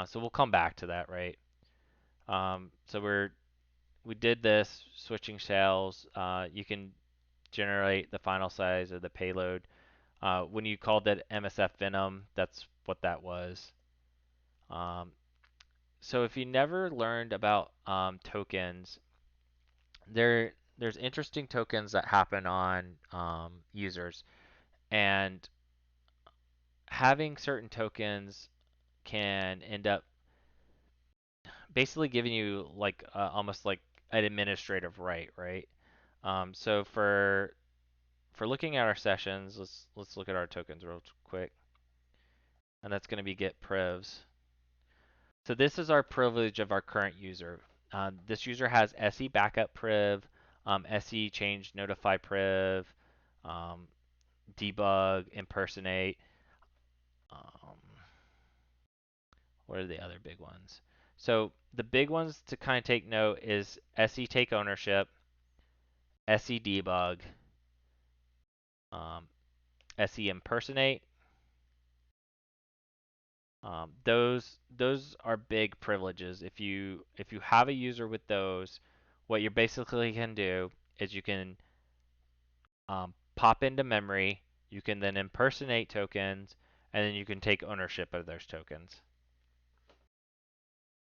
So we'll come back to that, right? So we did this switching shells. You can generate the final size of the payload. When you called that MSF Venom, that's what that was. Um, so if you never learned about tokens, there's interesting tokens that happen on users, and having certain tokens can end up basically giving you like almost like an administrative right, right? So for looking at our sessions, let's look at our tokens real quick, and that's going to be get privs. So this is our privilege of our current user. This user has SE backup priv, SE change notify priv, um, debug, impersonate. Um, what are the other big ones? So the big ones to kind of take note is SE take ownership, SE debug, um, SE impersonate. Those are big privileges. If you have a user with those, what you basically can do is you can pop into memory. You can then impersonate tokens, and then you can take ownership of those tokens.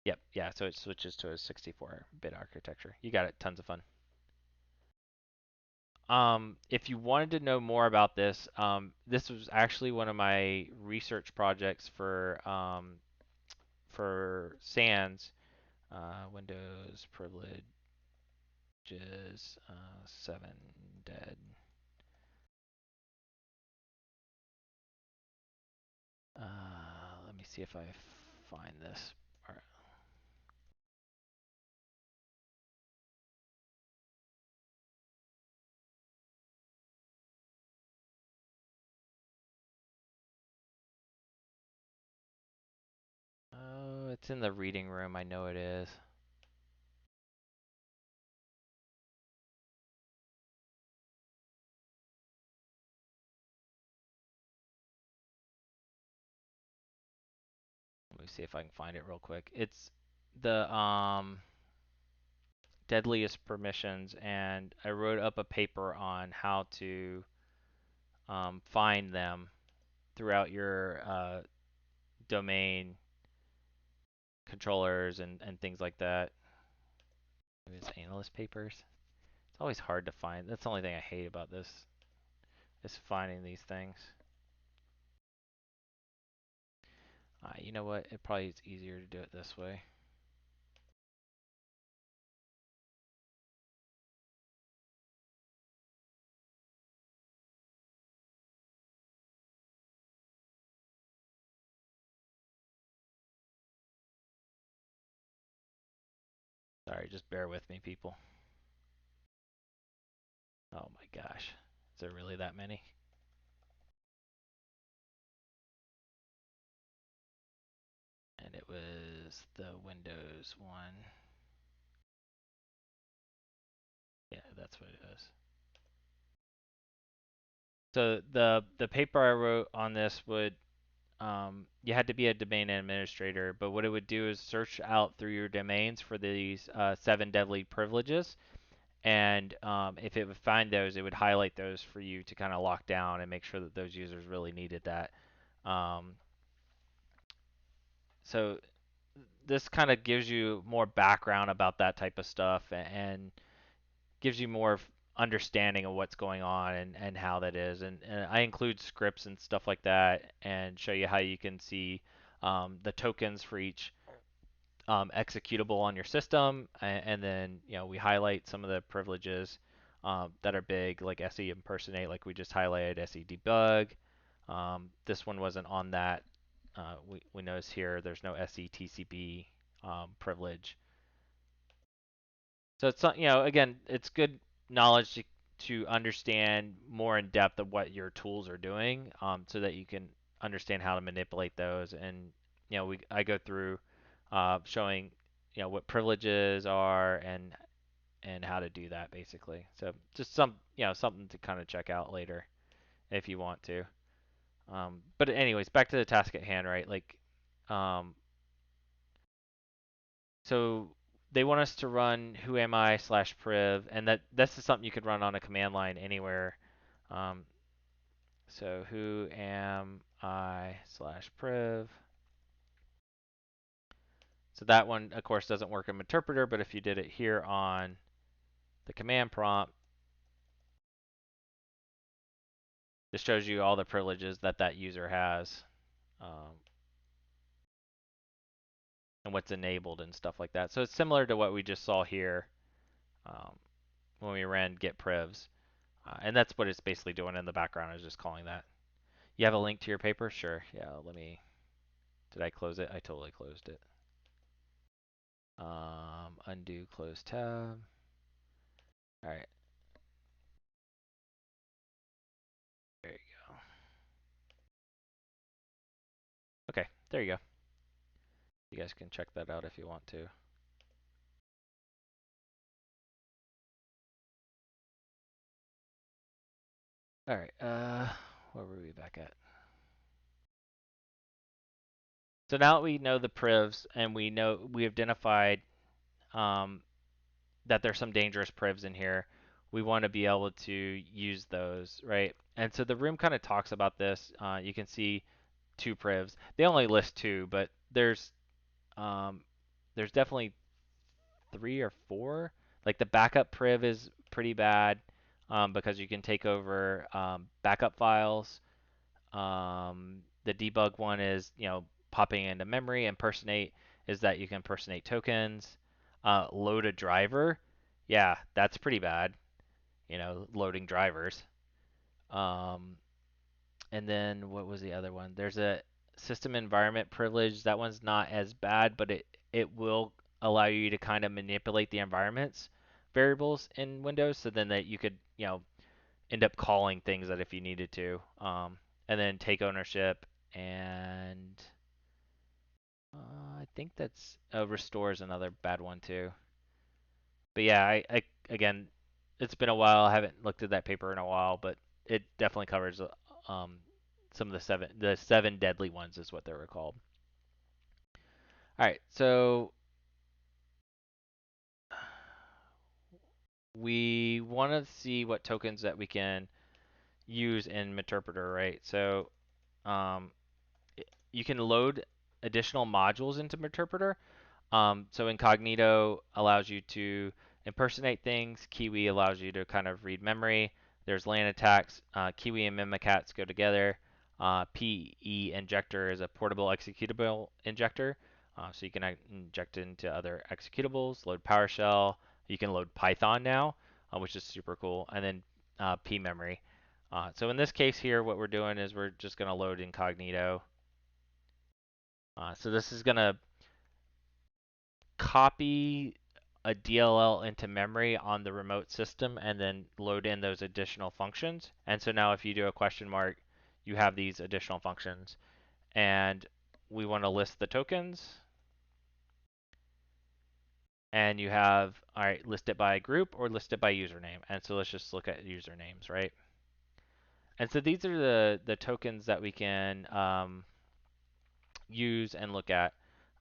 Yep, yeah. So it switches to a 64-bit architecture. You got it. Tons of fun. If you wanted to know more about this, this was actually one of my research projects for SANS, Windows privileges 7 dead. Let me see if I find this. All right. Oh, it's in the reading room. I know it is. Let me see if I can find it real quick. It's the deadliest permissions, and I wrote up a paper on how to find them throughout your domain controllers and things like that. Maybe it's analyst papers. It's always hard to find. That's the only thing I hate about this, is finding these things. You know what? It probably is easier to do it this way. Sorry, just bear with me, people. Oh my gosh. Is there really that many? And it was the Windows one. Yeah, that's what it is. So the paper I wrote on this would you had to be a domain administrator, but what it would do is search out through your domains for these 7 deadly privileges, and if it would find those, it would highlight those for you to kind of lock down and make sure that those users really needed that. Um, so this kind of gives you more background about that type of stuff and gives you more understanding of what's going on and how that is. And I include scripts and stuff like that and show you how you can see the tokens for each executable on your system. And then, we highlight some of the privileges that are big, like SE impersonate, like we just highlighted, SE debug. This one wasn't on that. We notice here there's no SE TCP privilege. So it's again, it's good knowledge to understand more in depth of what your tools are doing, so that you can understand how to manipulate those. And I go through showing what privileges are and how to do that basically. So just something to kind of check out later if you want to. But anyways, back to the task at hand, right? Like, um, so they want us to run who am I slash priv, and that's just something you could run on a command line anywhere. Um, so who am I slash priv. So that one, of course, doesn't work in interpreter, but if you did it here on the command prompt, this shows you all the privileges that that user has, um, and what's enabled and stuff like that. So it's similar to what we just saw here um, when we ran get privs. And that's what it's basically doing in the background, is just calling that. You have a link to your paper? Sure. Yeah, did I close it? I totally closed it. Undo, close tab. All right. There you go. Okay, there you go. You guys can check that out if you want to. All right. Where were we back at? So now that we know the privs and we identified um, that there's some dangerous privs in here, we want to be able to use those, right? And so the room kind of talks about this. You can see two privs. They only list two, but um, there's definitely three or four. Like the backup priv is pretty bad because you can take over backup files. The debug one is, popping into memory. Impersonate is that you can impersonate tokens. Load a driver, yeah, that's pretty bad. Loading drivers. Um, and then what was the other one? There's a system environment privilege. That one's not as bad, but it will allow you to kind of manipulate the environments variables in Windows, so then that you could end up calling things that if you needed to. And then take ownership and I think that's restore is another bad one too. But yeah, I again, it's been a while. I haven't looked at that paper in a while, but it definitely covers um, some of the seven deadly ones is what they were called. All right, so we want to see what tokens that we can use in Meterpreter, right? So um, you can load additional modules into Meterpreter. So Incognito allows you to impersonate things. Kiwi allows you to kind of read memory. There's LAN attacks. Kiwi and Mimikatz go together. PE injector is a portable executable injector. So you can inject into other executables. Load PowerShell. You can load Python now, which is super cool. And then P memory. So in this case here, what we're doing is we're just going to load Incognito. So this is going to copy a DLL into memory on the remote system and then load in those additional functions. And so now if you do a question mark, you have these additional functions. And we want to list the tokens. And you have, all right, list it by group or list it by username. And so let's just look at usernames, right? And so these are the tokens that we can use and look at.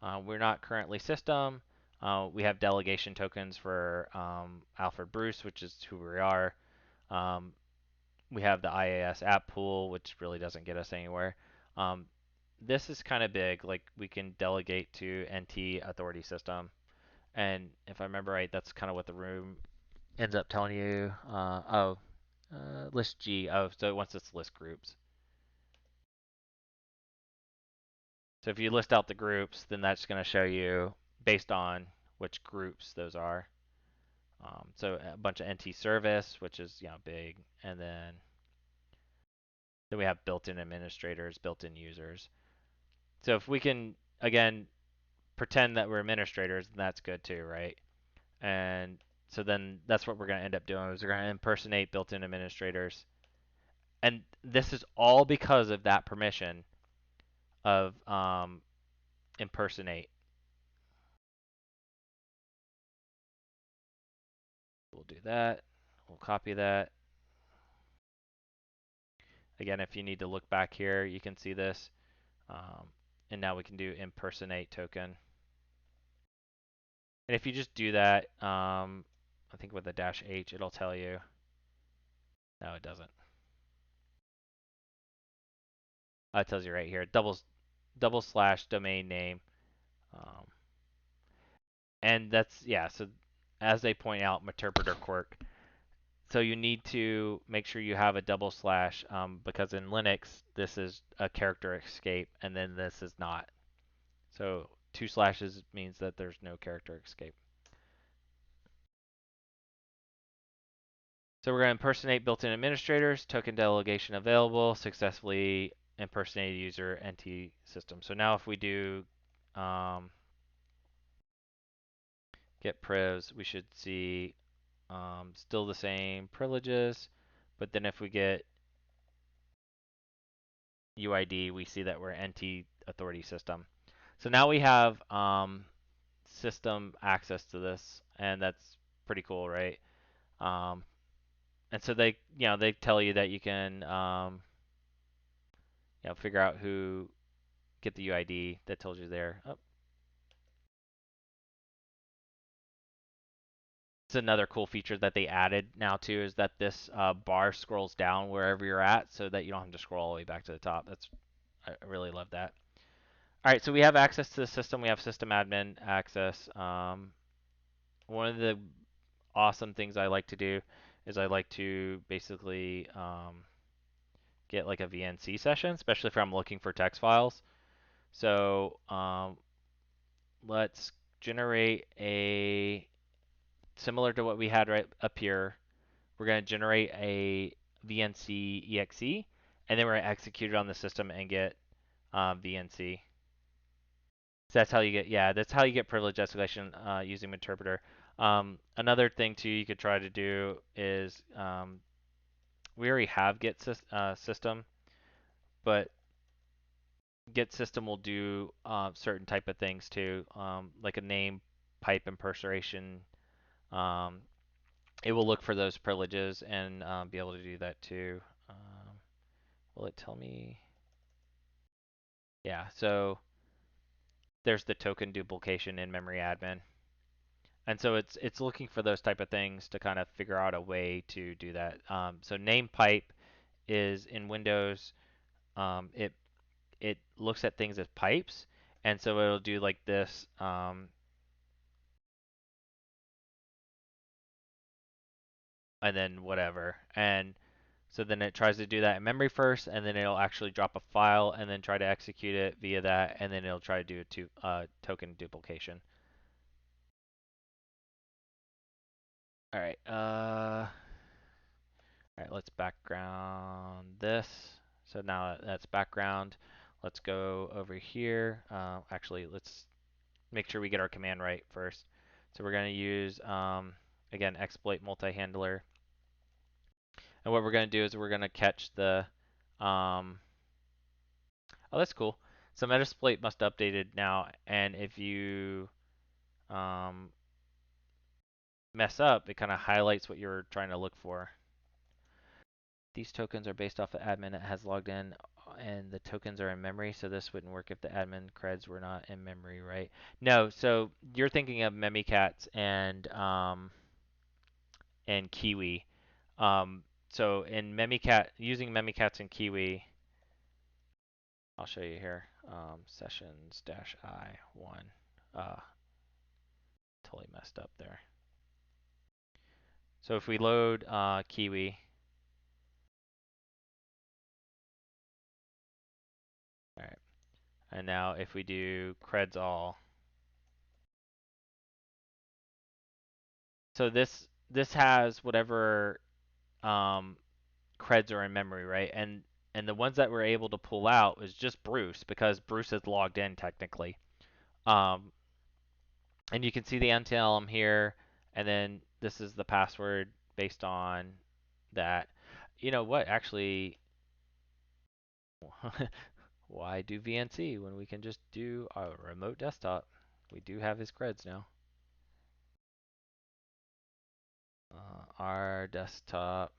We're not currently system. We have delegation tokens for Alfred Bruce, which is who we are. Um, we have the IAS app pool, which really doesn't get us anywhere. This is kind of big. Like we can delegate to NT authority system. And if I remember right, that's kind of what the room ends up telling you. List G. Oh, so it wants us to list groups. So if you list out the groups, then that's going to show you based on which groups those are. So a bunch of NT service, which is big, and then we have built-in administrators, built-in users. So if we can again pretend that we're administrators, then that's good too, right? And so then that's what we're going to end up doing is we're going to impersonate built-in administrators, and this is all because of that permission of impersonate. We'll do that. We'll copy that. Again, if you need to look back here, you can see this. And now we can do impersonate token. And if you just do that, I think with the -H, it'll tell you. No, it doesn't. It tells you right here, double slash domain name. Um, and that's, yeah, so as they point out, Meterpreter quirk. So you need to make sure you have a double slash because in Linux, this is a character escape, and then this is not. So 2 slashes means that there's no character escape. So we're going to impersonate built-in administrators, token delegation available, successfully impersonated user NT system. So now if we do get privs, we should see still the same privileges, but then if we get UID, we see that we're NT authority system. So now we have system access to this, and that's pretty cool, right? Um, and so they tell you that you can figure out who get the UID that tells you there. Oh, it's another cool feature that they added now too is that this bar scrolls down wherever you're at, so that you don't have to scroll all the way back to the top. I really love that. All right, so we have access to the system. We have system admin access. One of the awesome things I like to do is I like to basically get like a VNC session, especially if I'm looking for text files. So let's generate a similar to what we had right up here. We're going to generate a VNC exe, and then we're going to execute it on the system and get VNC. So that's how you get, yeah, that's how you get privilege escalation using Interpreter. Another thing too you could try to do is we already have get system, but get system will do certain type of things too, like a name pipe impersonation. Um, it will look for those privileges and be able to do that too. Will it tell me? Yeah, so there's the token duplication in memory admin. And so it's looking for those type of things to kind of figure out a way to do that. So name pipe is in Windows. It looks at things as pipes, and so it'll do like this. And then whatever. And so then it tries to do that in memory first, and then it'll actually drop a file and then try to execute it via that, and then it'll try to do token duplication. All right. All right. Let's background this. So now that's background. Let's go over here. Actually, let's make sure we get our command right first. So we're going to use again exploit multi-handler. And what we're going to do is we're going to catch the oh, that's cool. So Metasploit must have updated now, and if you um, mess up, it kind of highlights what you're trying to look for. These tokens are based off of admin that has logged in, and the tokens are in memory, so this wouldn't work if the admin creds were not in memory, right? No, so you're thinking of Memicats and Kiwi. So in Memicat, using Memicats and Kiwi, I'll show you here. Sessions -I1. Totally messed up there. So if we load Kiwi, all right, and now if we do creds all, so this has whatever creds are in memory, right? And the ones that we're able to pull out is just Bruce because Bruce is logged in technically. Um, and you can see the NTLM here, and then this is the password based on that. You know what? Actually, why do VNC when we can just do a remote desktop? We do have his creds now. Our desktop.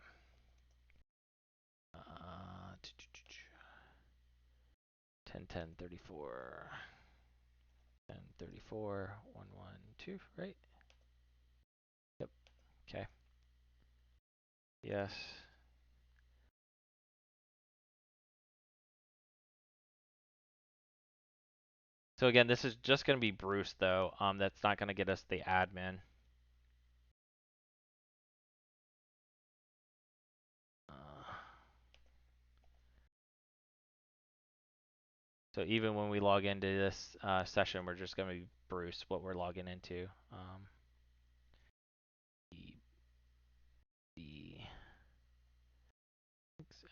10.10.34. 10.34. 112, right? Yep. Okay. Yes. So again, this is just going to be Bruce though. That's not going to get us the admin. So even when we log into this session, we're just going to be Bruce, what we're logging into. B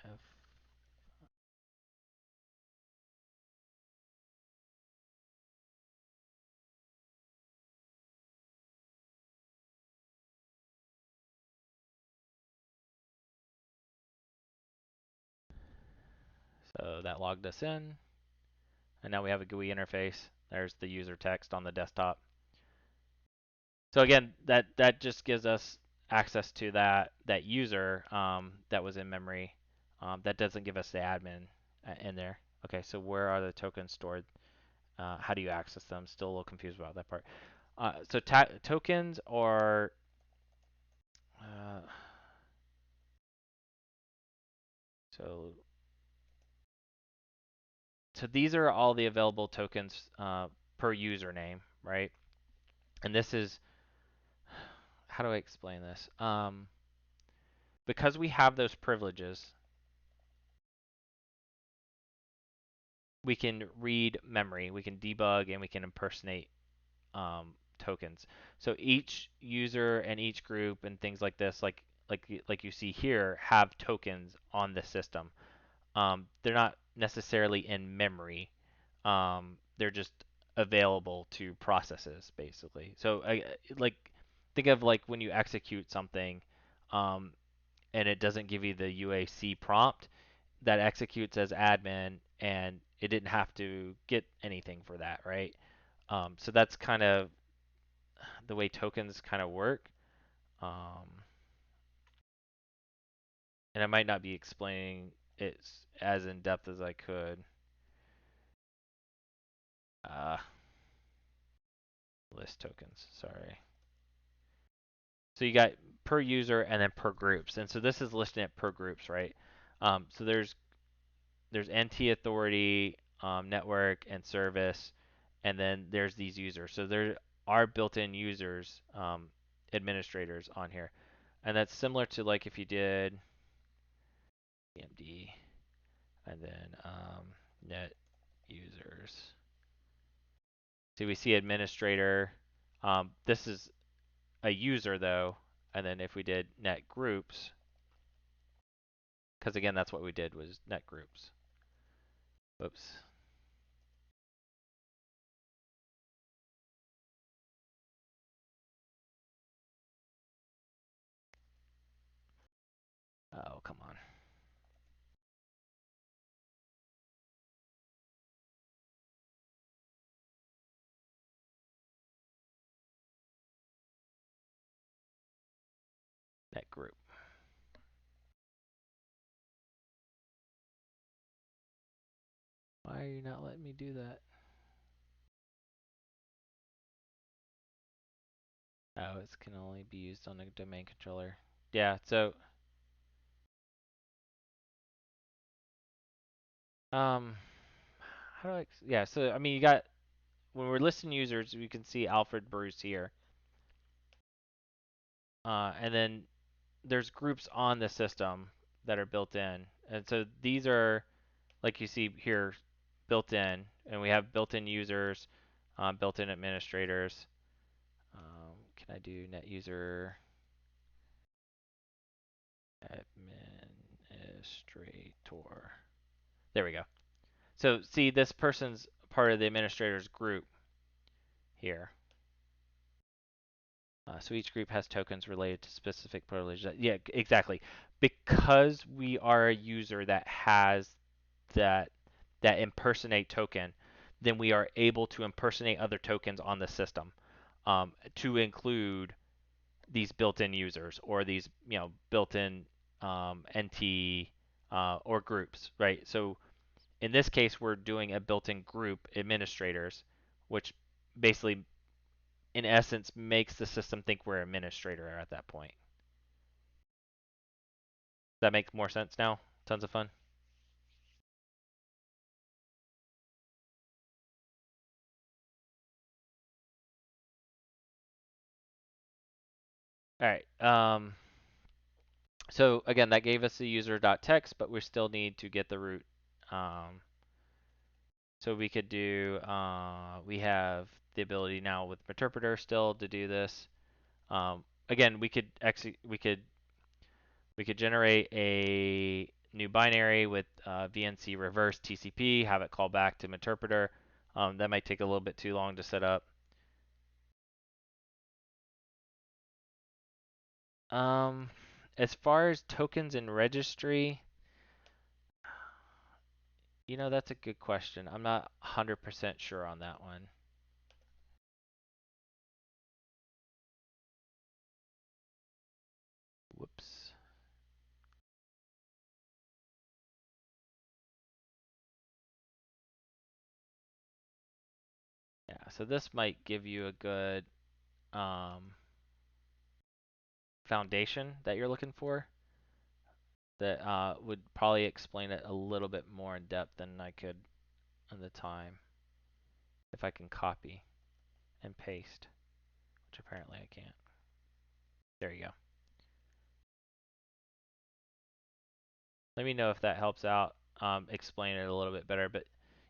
F. So that logged us in. And now we have a GUI interface. There's the user text on the desktop. So again, that just gives us access to that user that was in memory. That doesn't give us the admin in there. Okay, so where are the tokens stored? How do you access them? Still a little confused about that part. So tokens are uh, so so these are all the available tokens per username, right? And this is, how do I explain this? Because we have those privileges, we can read memory, we can debug, and we can impersonate tokens. So each user and each group and things like this, like you see here, have tokens on the system. They're not necessarily in memory. They're just available to processes, basically. So like think of like when you execute something, um, and it doesn't give you the UAC prompt, that executes as admin, and it didn't have to get anything for that, right? So that's kind of the way tokens kind of work. Um, and I might not be explaining it as in depth as I could. Uh, List tokens, sorry. So you got per user and then per groups. And so this is listing it per groups, right? So there's NT authority, network, and service, and then there's these users. So there are built-in users, administrators on here. And that's similar to like if you did EMD and then net users. So we see administrator. This is a user though, and then if we did net groups, because again that's what we did was net groups. Whoops. Oh, come on. Net group. Why are you not letting me do that? Oh, it can only be used on a domain controller. Yeah, so um how do I yeah, so I mean you got when we're listing users, we can see Alfred Bruce here. And then there's groups on the system that are built in. And so these are like you see here built in, and we have built-in users, built-in administrators. Can I do net user administrator? There we go. So see, this person's part of the administrator's group here. So each group has tokens related to specific privileges. Yeah, exactly. Because we are a user that has that impersonate token, then we are able to impersonate other tokens on the system, to include these built-in users or these built-in NT or groups, right? So in this case, we're doing a built-in group administrators, which basically in essence makes the system think we're administrator at that point. Does that make more sense now? Tons of fun. All right. So again, that gave us the user.txt, but we still need to get the root. So we could do, we have the ability now with interpreter still to do this. Again, we could generate a new binary with VNC reverse TCP, have it call back to interpreter. That might take a little bit too long to set up. As far as tokens in registry, that's a good question. I'm not 100% sure on that one. So this might give you a good foundation that you're looking for that would probably explain it a little bit more in depth than I could at the time if I can copy and paste, which apparently I can't. There you go. Let me know if that helps out explain it a little bit better. But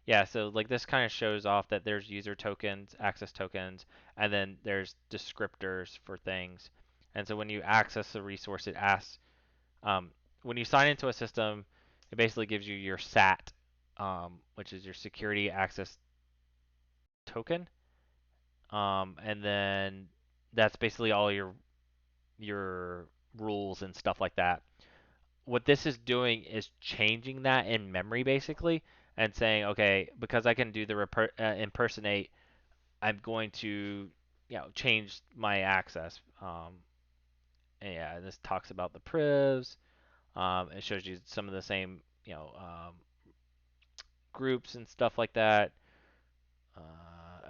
yeah, so like this kind of shows off that there's user tokens, access tokens, and then there's descriptors for things. And so when you access a resource, it asks, when you sign into a system, it basically gives you your SAT, which is your security access token. And then that's basically all your rules and stuff like that. What this is doing is changing that in memory basically and saying, okay, because I can do the impersonate, I'm going to, change my access. And yeah, this talks about the privs. It shows you some of the same, groups and stuff like that.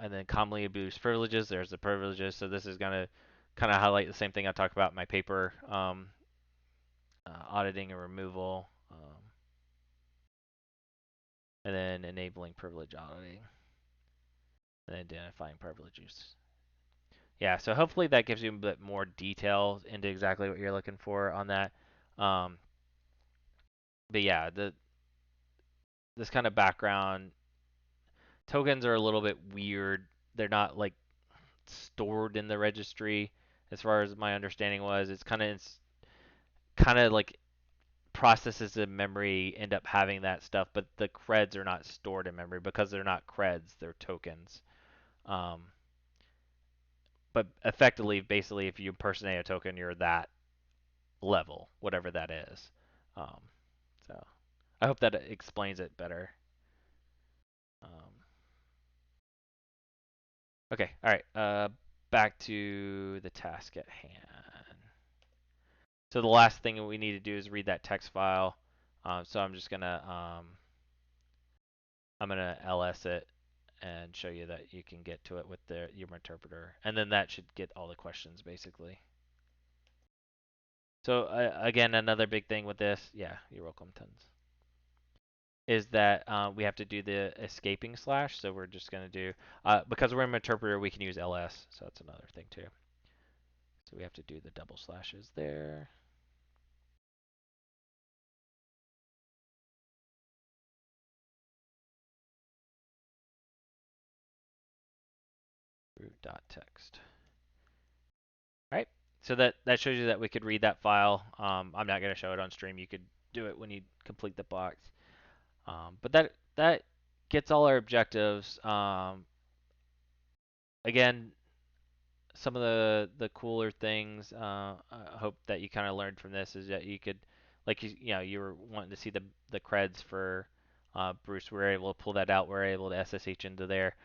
And then commonly abused privileges. There's the privileges. So this is going to kind of highlight the same thing I talked about in my paper, auditing and removal. And then enabling privilege auditing, and identifying privileges. Yeah, so hopefully that gives you a bit more detail into exactly what you're looking for on that. Um, but yeah, this kind of background tokens are a little bit weird. They're not like stored in the registry, as far as my understanding was. It's kind of like processes in memory end up having that stuff, but the creds are not stored in memory because they're not creds; they're tokens. Um, but effectively, basically, if you impersonate a token, you're that level, whatever that is. Um, so I hope that explains it better. Um, okay, all right. Back to the task at hand. So the last thing we need to do is read that text file. So I'm gonna ls it and show you that you can get to it with your interpreter, and then that should get all the questions basically. So again, another big thing with this, yeah, you're welcome, tons, is that we have to do the escaping slash. So we're just going to do, because we're in interpreter, we can use ls. So that's another thing too. So we have to do the double slashes there. Root.txt. All right. So that shows you that we could read that file. I'm not going to show it on stream. You could do it when you complete the box. But that gets all our objectives. Again, some of the cooler things I hope that you kind of learned from this is that you could, like, you were wanting to see the creds for Bruce. We were able to pull that out. We were able to SSH into there.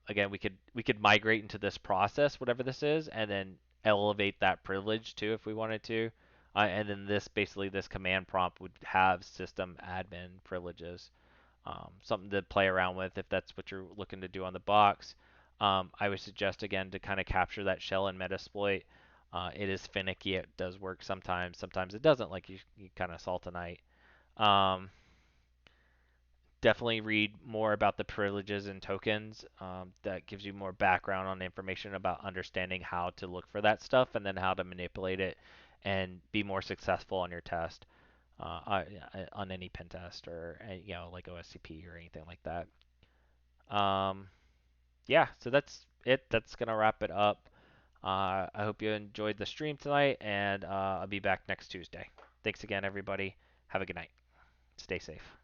Again, we could migrate into this process, whatever this is, and then elevate that privilege too if we wanted to. And then this command prompt would have system admin privileges. Something to play around with if that's what you're looking to do on the box. I would suggest again to kind of capture that shell and Metasploit. It is finicky. It does work sometimes. Sometimes it doesn't, like you kind of saw tonight. Um, Definitely read more about the privileges and tokens. That gives you more background on information about understanding how to look for that stuff and then how to manipulate it and be more successful on your test, on any pen test or like OSCP or anything like that. Yeah, so that's it. That's gonna wrap it up. I hope you enjoyed the stream tonight, and I'll be back next Tuesday. Thanks again, everybody. Have a good night. Stay safe.